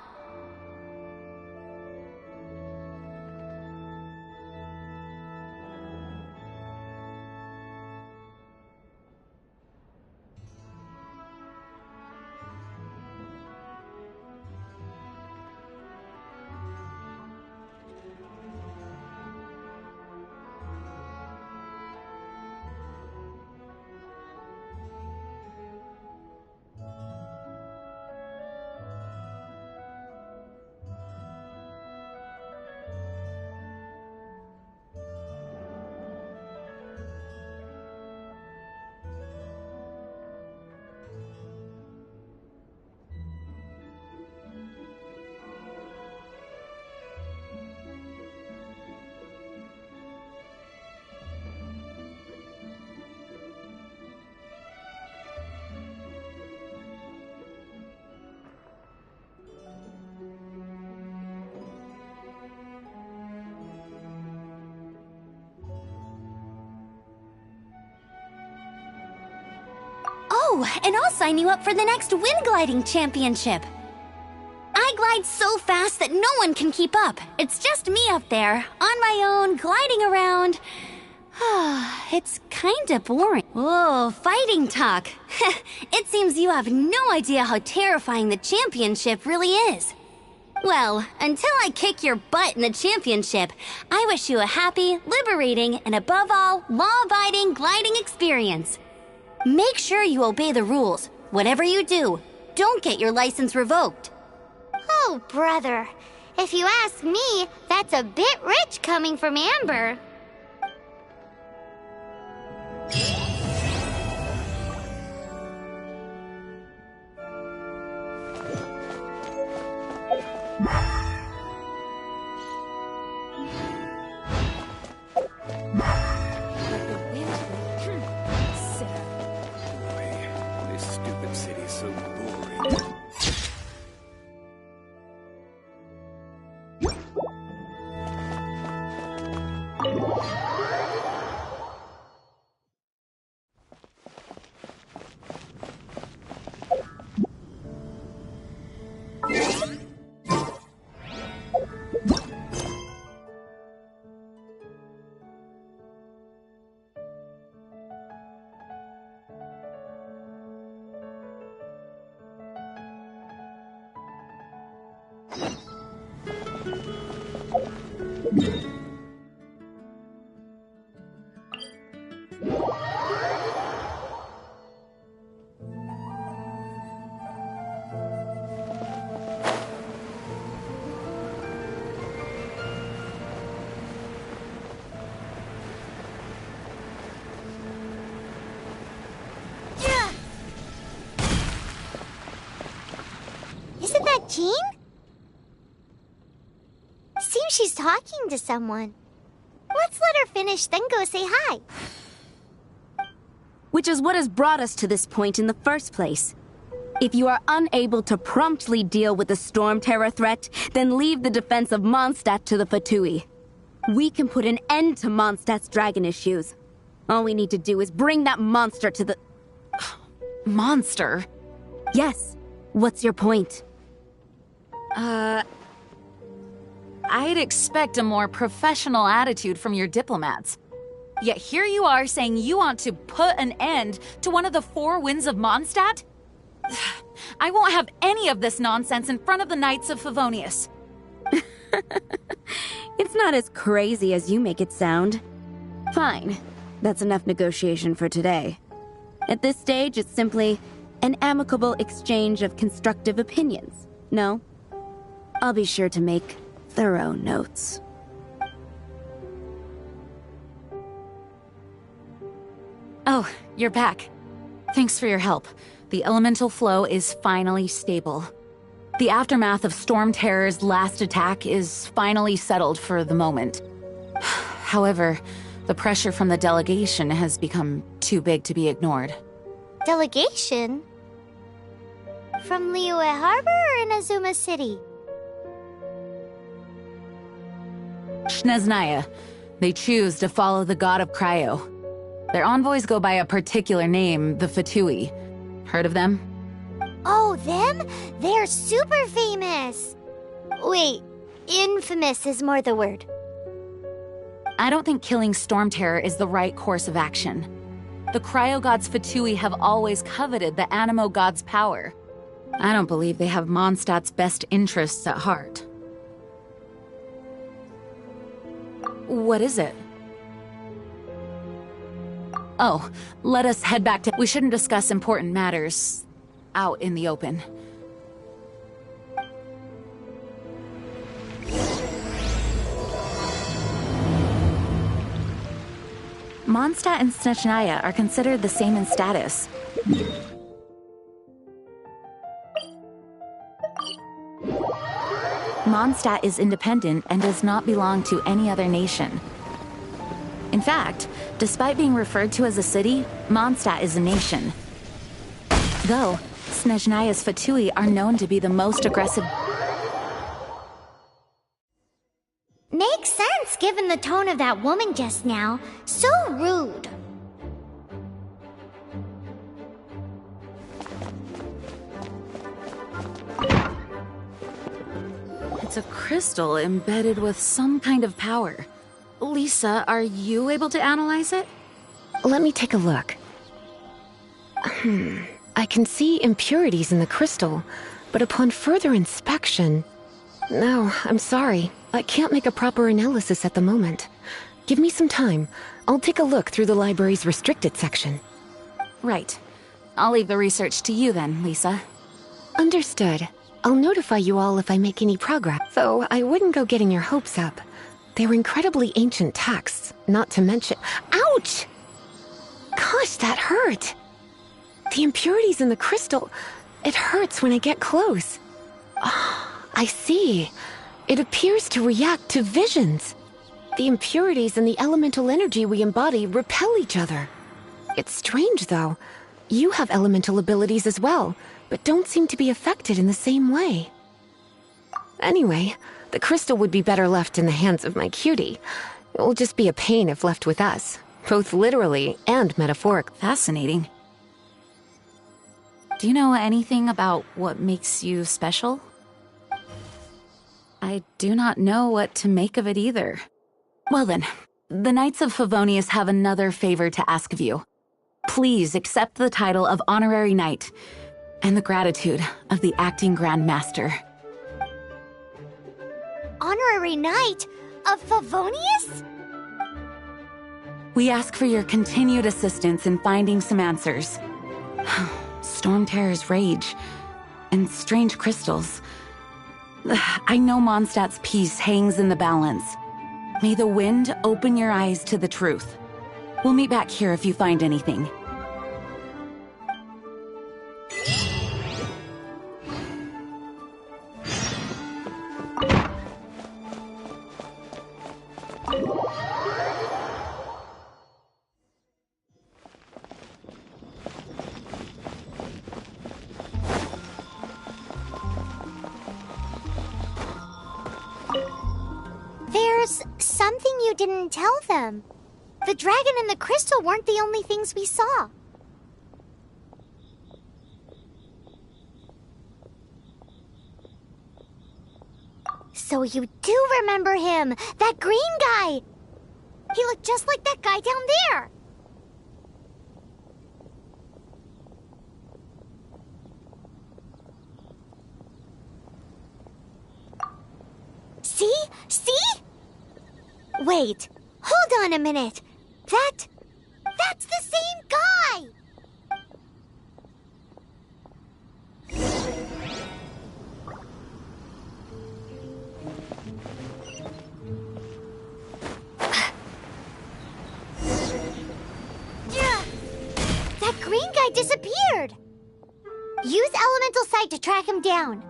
Oh, and I'll sign you up for the next wind gliding championship. I glide so fast that no one can keep up. It's just me up there, on my own, gliding around. It's kinda boring. Whoa, fighting talk. It seems you have no idea how terrifying the championship really is. Well, until I kick your butt in the championship, I wish you a happy, liberating, and above all, law-abiding gliding experience. Make sure you obey the rules. Whatever you do, don't get your license revoked. Oh, brother. If you ask me, that's a bit rich coming from Amber. This stupid city is so boring. Isn't that Jean? Seems she's talking to someone. Let's let her finish, then go say hi. Which is what has brought us to this point in the first place. If you are unable to promptly deal with the storm terror threat, then leave the defense of Mondstadt to the Fatui. We can put an end to Mondstadt's dragon issues. All we need to do is bring that monster to the... Monster? Yes. What's your point? I'd expect a more professional attitude from your diplomats. Yet here you are saying you want to put an end to one of the four winds of Mondstadt? I won't have any of this nonsense in front of the Knights of Favonius. It's not as crazy as you make it sound. Fine. That's enough negotiation for today. At this stage, it's simply an amicable exchange of constructive opinions. No? I'll be sure to make thorough notes. Oh, you're back. Thanks for your help. The elemental flow is finally stable. The aftermath of Storm Terror's last attack is finally settled for the moment. However, the pressure from the delegation has become too big to be ignored. Delegation? From Liyue Harbor or Inazuma City? Shneznaya. They choose to follow the god of Cryo. Their envoys go by a particular name, the Fatui. Heard of them? Oh, them? They're super famous. Wait, infamous is more the word. I don't think killing Storm Terror is the right course of action. The Cryo God's Fatui have always coveted the Animo God's power. I don't believe they have Mondstadt's best interests at heart. What is it? Oh, let us head back to... We shouldn't discuss important matters out in the open. Mondstadt and Snezhnaya are considered the same in status. Mondstadt is independent and does not belong to any other nation. In fact, despite being referred to as a city, Mondstadt is a nation. Though, Snezhnaya's Fatui are known to be the most aggressive... Makes sense given the tone of that woman just now. So rude. It's a crystal embedded with some kind of power. Lisa, are you able to analyze it? Let me take a look. I can see impurities in the crystal, but upon further inspection... No, I'm sorry. I can't make a proper analysis at the moment. Give me some time. I'll take a look through the library's restricted section. Right. I'll leave the research to you then, Lisa. Understood. I'll notify you all if I make any progress, though I wouldn't go getting your hopes up. They're incredibly ancient texts, not to mention... Ouch! Gosh, that hurt! The impurities in the crystal... It hurts when I get close. I see. It appears to react to visions. The impurities and the elemental energy we embody repel each other. It's strange, though. You have elemental abilities as well, but don't seem to be affected in the same way. Anyway, the crystal would be better left in the hands of my cutie. It will just be a pain if left with us, both literally and metaphorically. Fascinating. Do you know anything about what makes you special? I do not know what to make of it either. Well then, the Knights of Favonius have another favor to ask of you. Please accept the title of Honorary Knight, and the gratitude of the Acting Grand Master. Honorary Knight of Favonius? We ask for your continued assistance in finding some answers. Storm Terror's rage, and strange crystals. I know Mondstadt's peace hangs in the balance. May the wind open your eyes to the truth. We'll meet back here if you find anything. There's something you didn't tell them. The dragon and the crystal weren't the only things we saw. So you do remember him, that green guy. He looked just like that guy down there. See? See? Wait, hold on a minute. That's the same guy! That green guy disappeared! Use Elemental Sight to track him down.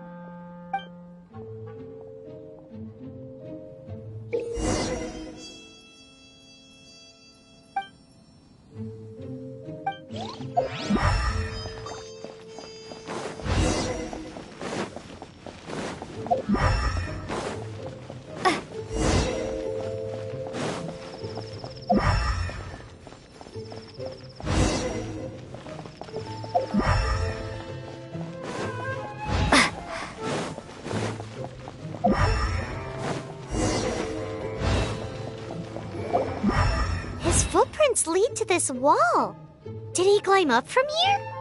stairs lead to this wall. Did he climb up from here?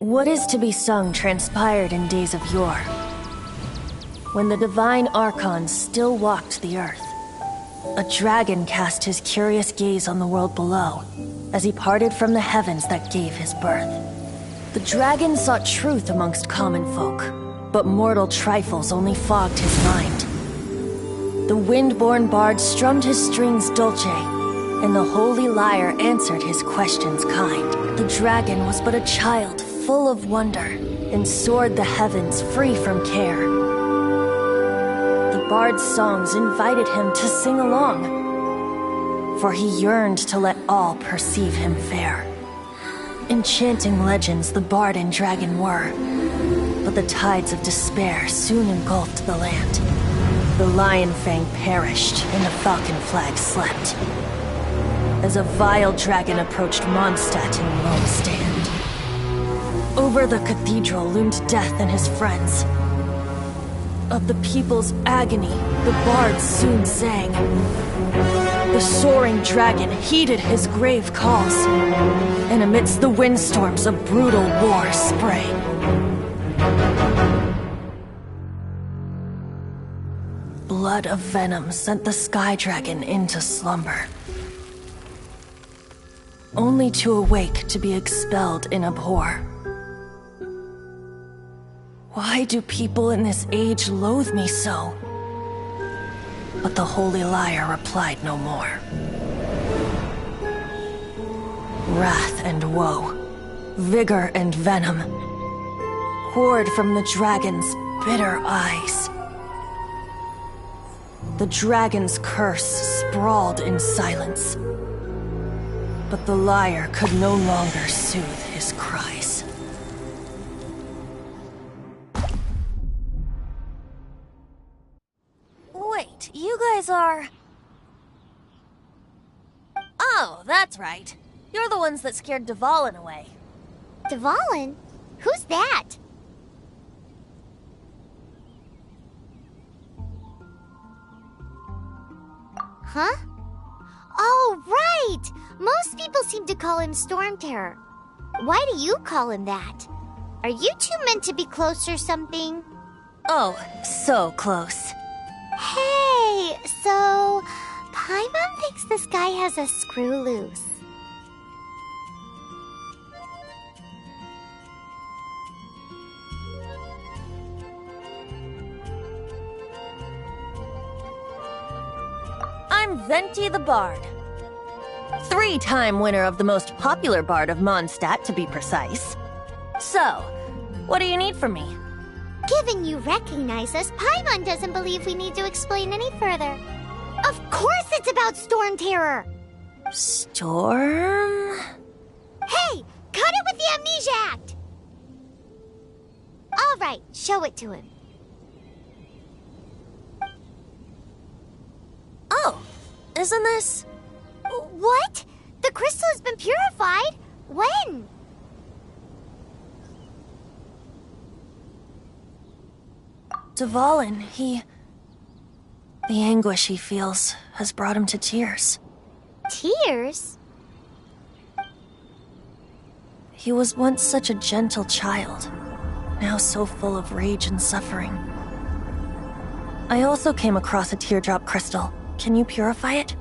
What is to be sung transpired in days of yore, when the divine archons still walked the earth. A dragon cast his curious gaze on the world below, as he parted from the heavens that gave his birth. The dragon sought truth amongst common folk, but mortal trifles only fogged his mind. The wind-born bard strummed his strings dulce, and the holy lyre answered his questions kind. The dragon was but a child, full of wonder, and soared the heavens free from care. The bard's songs invited him to sing along, for he yearned to let all perceive him fair. Enchanting legends the bard and dragon were, but the tides of despair soon engulfed the land. The lion fang perished, and the falcon flag slept, as a vile dragon approached Mondstadt in lone stand. Over the cathedral loomed death and his friends. Of the people's agony, the bards soon sang. The soaring dragon heeded his grave calls, and amidst the windstorms a brutal war sprang. Blood of venom sent the sky dragon into slumber, only to awake to be expelled in abhor. Why do people in this age loathe me so? But the holy lyre replied no more. Wrath and woe, vigor and venom, poured from the dragon's bitter eyes. The dragon's curse sprawled in silence, but the lyre could no longer soothe his cries. Wait, you guys are... Oh, that's right. You're the ones that scared Dvalin away. Dvalin? Who's that? Huh? Oh, right! Most people seem to call him Storm Terror. Why do you call him that? Are you two meant to be close or something? Oh, so close. Hey, so... Paimon thinks this guy has a screw loose. I'm Venti the Bard. 3-time winner of the most popular bard of Mondstadt, to be precise. So, what do you need from me? Given you recognize us, Paimon doesn't believe we need to explain any further. Of course it's about Storm Terror! Storm? Hey! Cut it with the Amnesia Act! Alright, show it to him. Oh, isn't this... What? The crystal has been purified? When? Dvalin, the anguish he feels has brought him to tears. Tears? He was once such a gentle child, now so full of rage and suffering. I also came across a teardrop crystal. Can you purify it?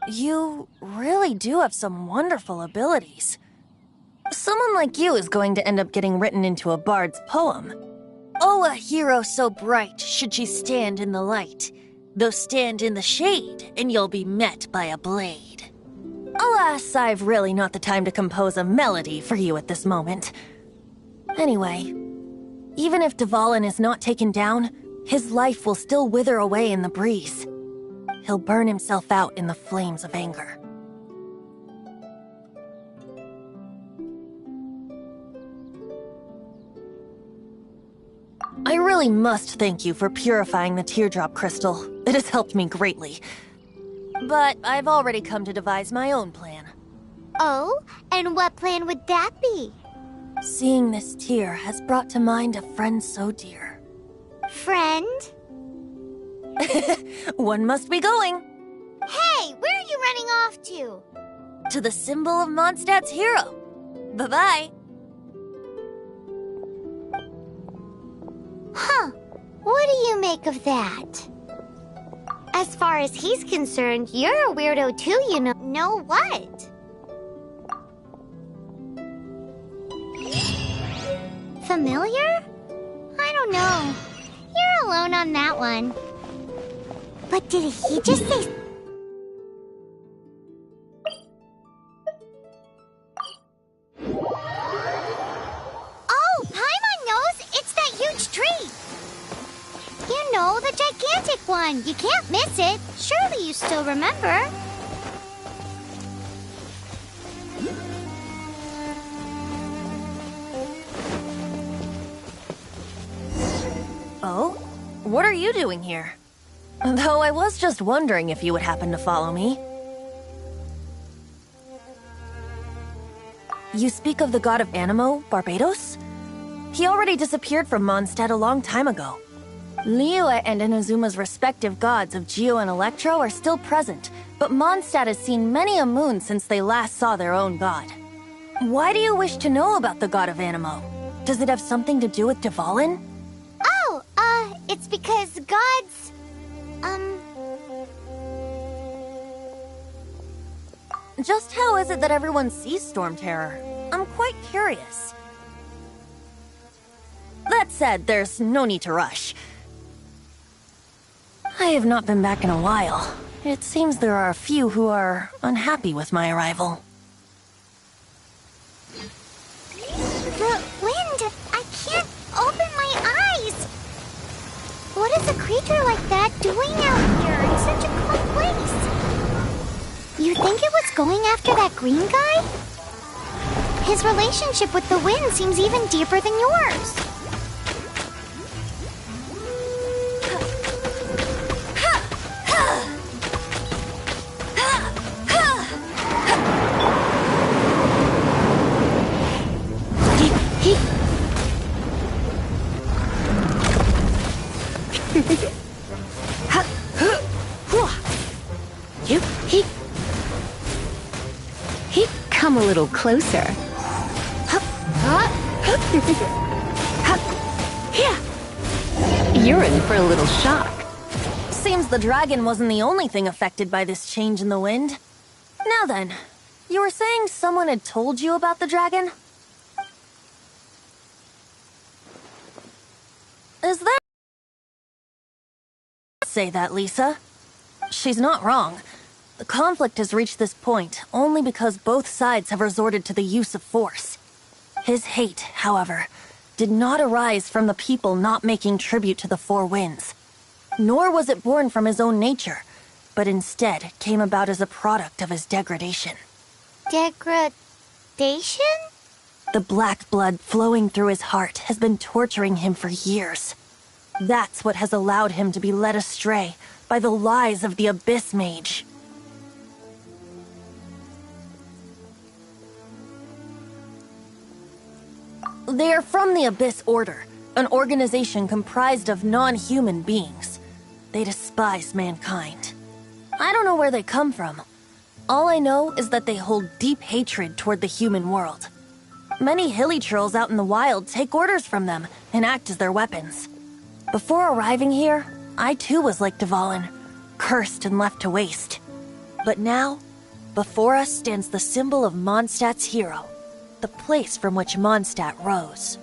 You really do have some wonderful abilities. Someone like you is going to end up getting written into a bard's poem. Oh, a hero so bright should she stand in the light, though stand in the shade, and you'll be met by a blade. Alas, I've really not the time to compose a melody for you at this moment. Anyway, even if Dvalin is not taken down, his life will still wither away in the breeze. He'll burn himself out in the flames of anger. I really must thank you for purifying the teardrop crystal. It has helped me greatly. But I've already come to devise my own plan. Oh? And what plan would that be? Seeing this tear has brought to mind a friend so dear. Friend? One must be going. Hey, where are you running off to? To the symbol of Mondstadt's hero. Bye-bye. Huh. What do you make of that? As far as he's concerned, you're a weirdo too, you know. Know what? Familiar? I don't know. You're alone on that one. But did he just say... Oh, Paimon knows! It's that huge tree! You know, the gigantic one! You can't miss it! Surely you still remember! Oh? What are you doing here? Though I was just wondering if you would happen to follow me. You speak of the god of Anemo, Barbados? He already disappeared from Mondstadt a long time ago. Liyue and Inazuma's respective gods of Geo and Electro are still present, but Mondstadt has seen many a moon since they last saw their own god. Why do you wish to know about the god of Anemo? Does it have something to do with Dvalin? Oh, it's because gods... Just how is it that everyone sees Storm Terror? I'm quite curious. That said, there's no need to rush. I have not been back in a while. It seems there are a few who are unhappy with my arrival. The wind! I can't open my eyes! What is a creature like that doing out here in such a cold place? You think it was going after that green guy? His relationship with the wind seems even deeper than yours. Come a little closer. You're in for a little shock. Seems the dragon wasn't the only thing affected by this change in the wind. Now then, you were saying someone had told you about the dragon? Is that... Say that, Lisa. She's not wrong. The conflict has reached this point only because both sides have resorted to the use of force. His hate, however, did not arise from the people not making tribute to the Four Winds. Nor was it born from his own nature, but instead came about as a product of his degradation. Degradation? The black blood flowing through his heart has been torturing him for years. That's what has allowed him to be led astray by the lies of the Abyss Mage. They are from the Abyss Order, an organization comprised of non-human beings. They despise mankind. I don't know where they come from. All I know is that they hold deep hatred toward the human world. Many hilly trolls out in the wild take orders from them and act as their weapons. Before arriving here, I too was like Dvalin, cursed and left to waste. But now, before us stands the symbol of Mondstadt's hero, the place from which Mondstadt rose.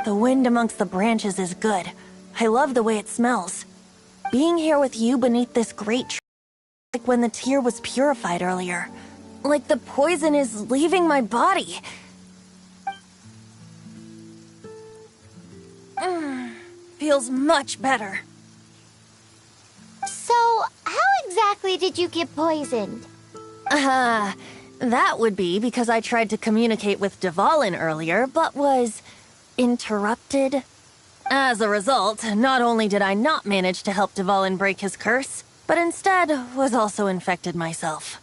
The wind amongst the branches is good. I love the way it smells. Being here with you beneath this great tree, like when the tear was purified earlier. Like the poison is leaving my body. Feels much better. So, how exactly did you get poisoned? That would be because I tried to communicate with Dvalin earlier, but was interrupted. As a result, not only did I not manage to help Dvalin break his curse, but instead was also infected myself.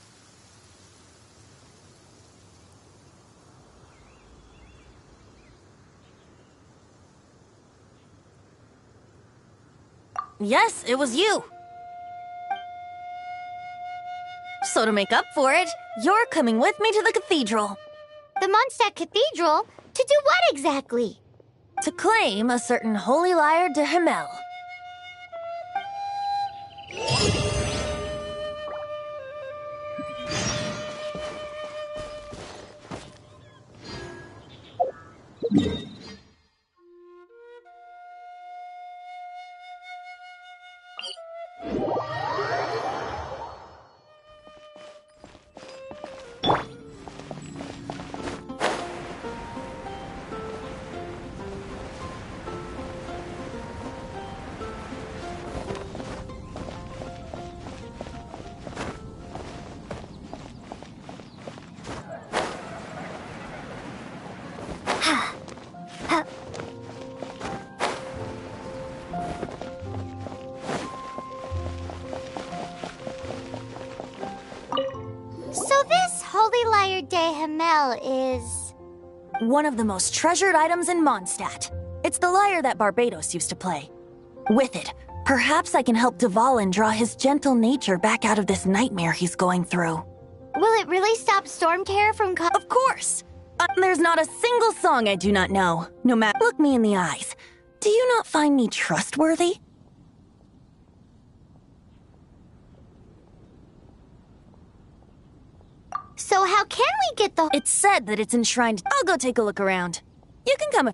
Yes, it was you. So to make up for it, you're coming with me to the cathedral. The Mondstadt Cathedral? To do what exactly? To claim a certain holy lyre de Himmel. De Himmel is... one of the most treasured items in Mondstadt. It's the lyre that Barbados used to play. With it, perhaps I can help Dvalin draw his gentle nature back out of this nightmare he's going through. Will it really stop Storm Terror from Of course! There's not a single song I do not know. No matter... Look me in the eyes. Do you not find me trustworthy? So how can we get the... It's said that it's enshrined. I'll go take a look around. You can come...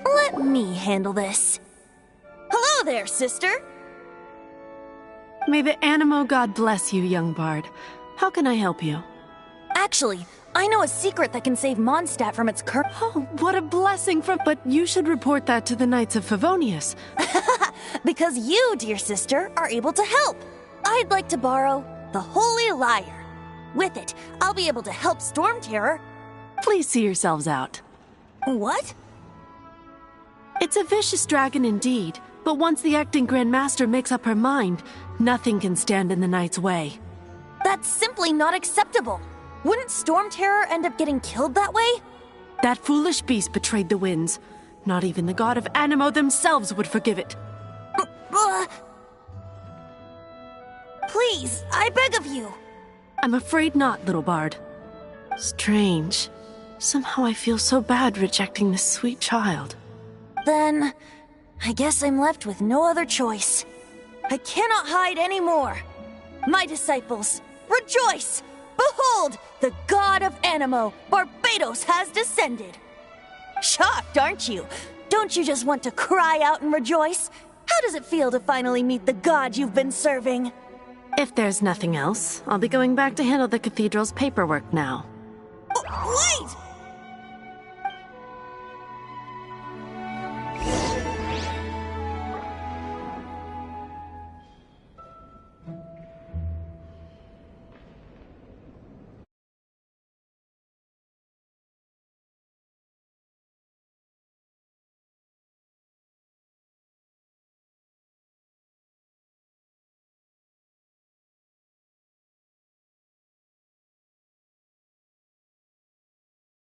Let me handle this. Hello there, sister! May the Animo God bless you, young bard. How can I help you? Actually, I know a secret that can save Mondstadt from its curse. Oh, what a blessing from... But you should report that to the Knights of Favonius. Because you, dear sister, are able to help. I'd like to borrow the Holy Lyre. With it, I'll be able to help Storm Terror. Please see yourselves out. What? It's a vicious dragon indeed. But once the acting Grand Master makes up her mind, nothing can stand in the Knight's way. That's simply not acceptable. Wouldn't Storm Terror end up getting killed that way? That foolish beast betrayed the winds. Not even the god of Animo themselves would forgive it. Please, I beg of you. I'm afraid not, little bard. Strange. Somehow I feel so bad rejecting this sweet child. Then... I guess I'm left with no other choice. I cannot hide anymore. My disciples, rejoice! Behold, the god of Animo, Barbados, has descended. Shocked, aren't you? Don't you just want to cry out and rejoice? How does it feel to finally meet the god you've been serving? If there's nothing else, I'll be going back to handle the cathedral's paperwork now. Wait!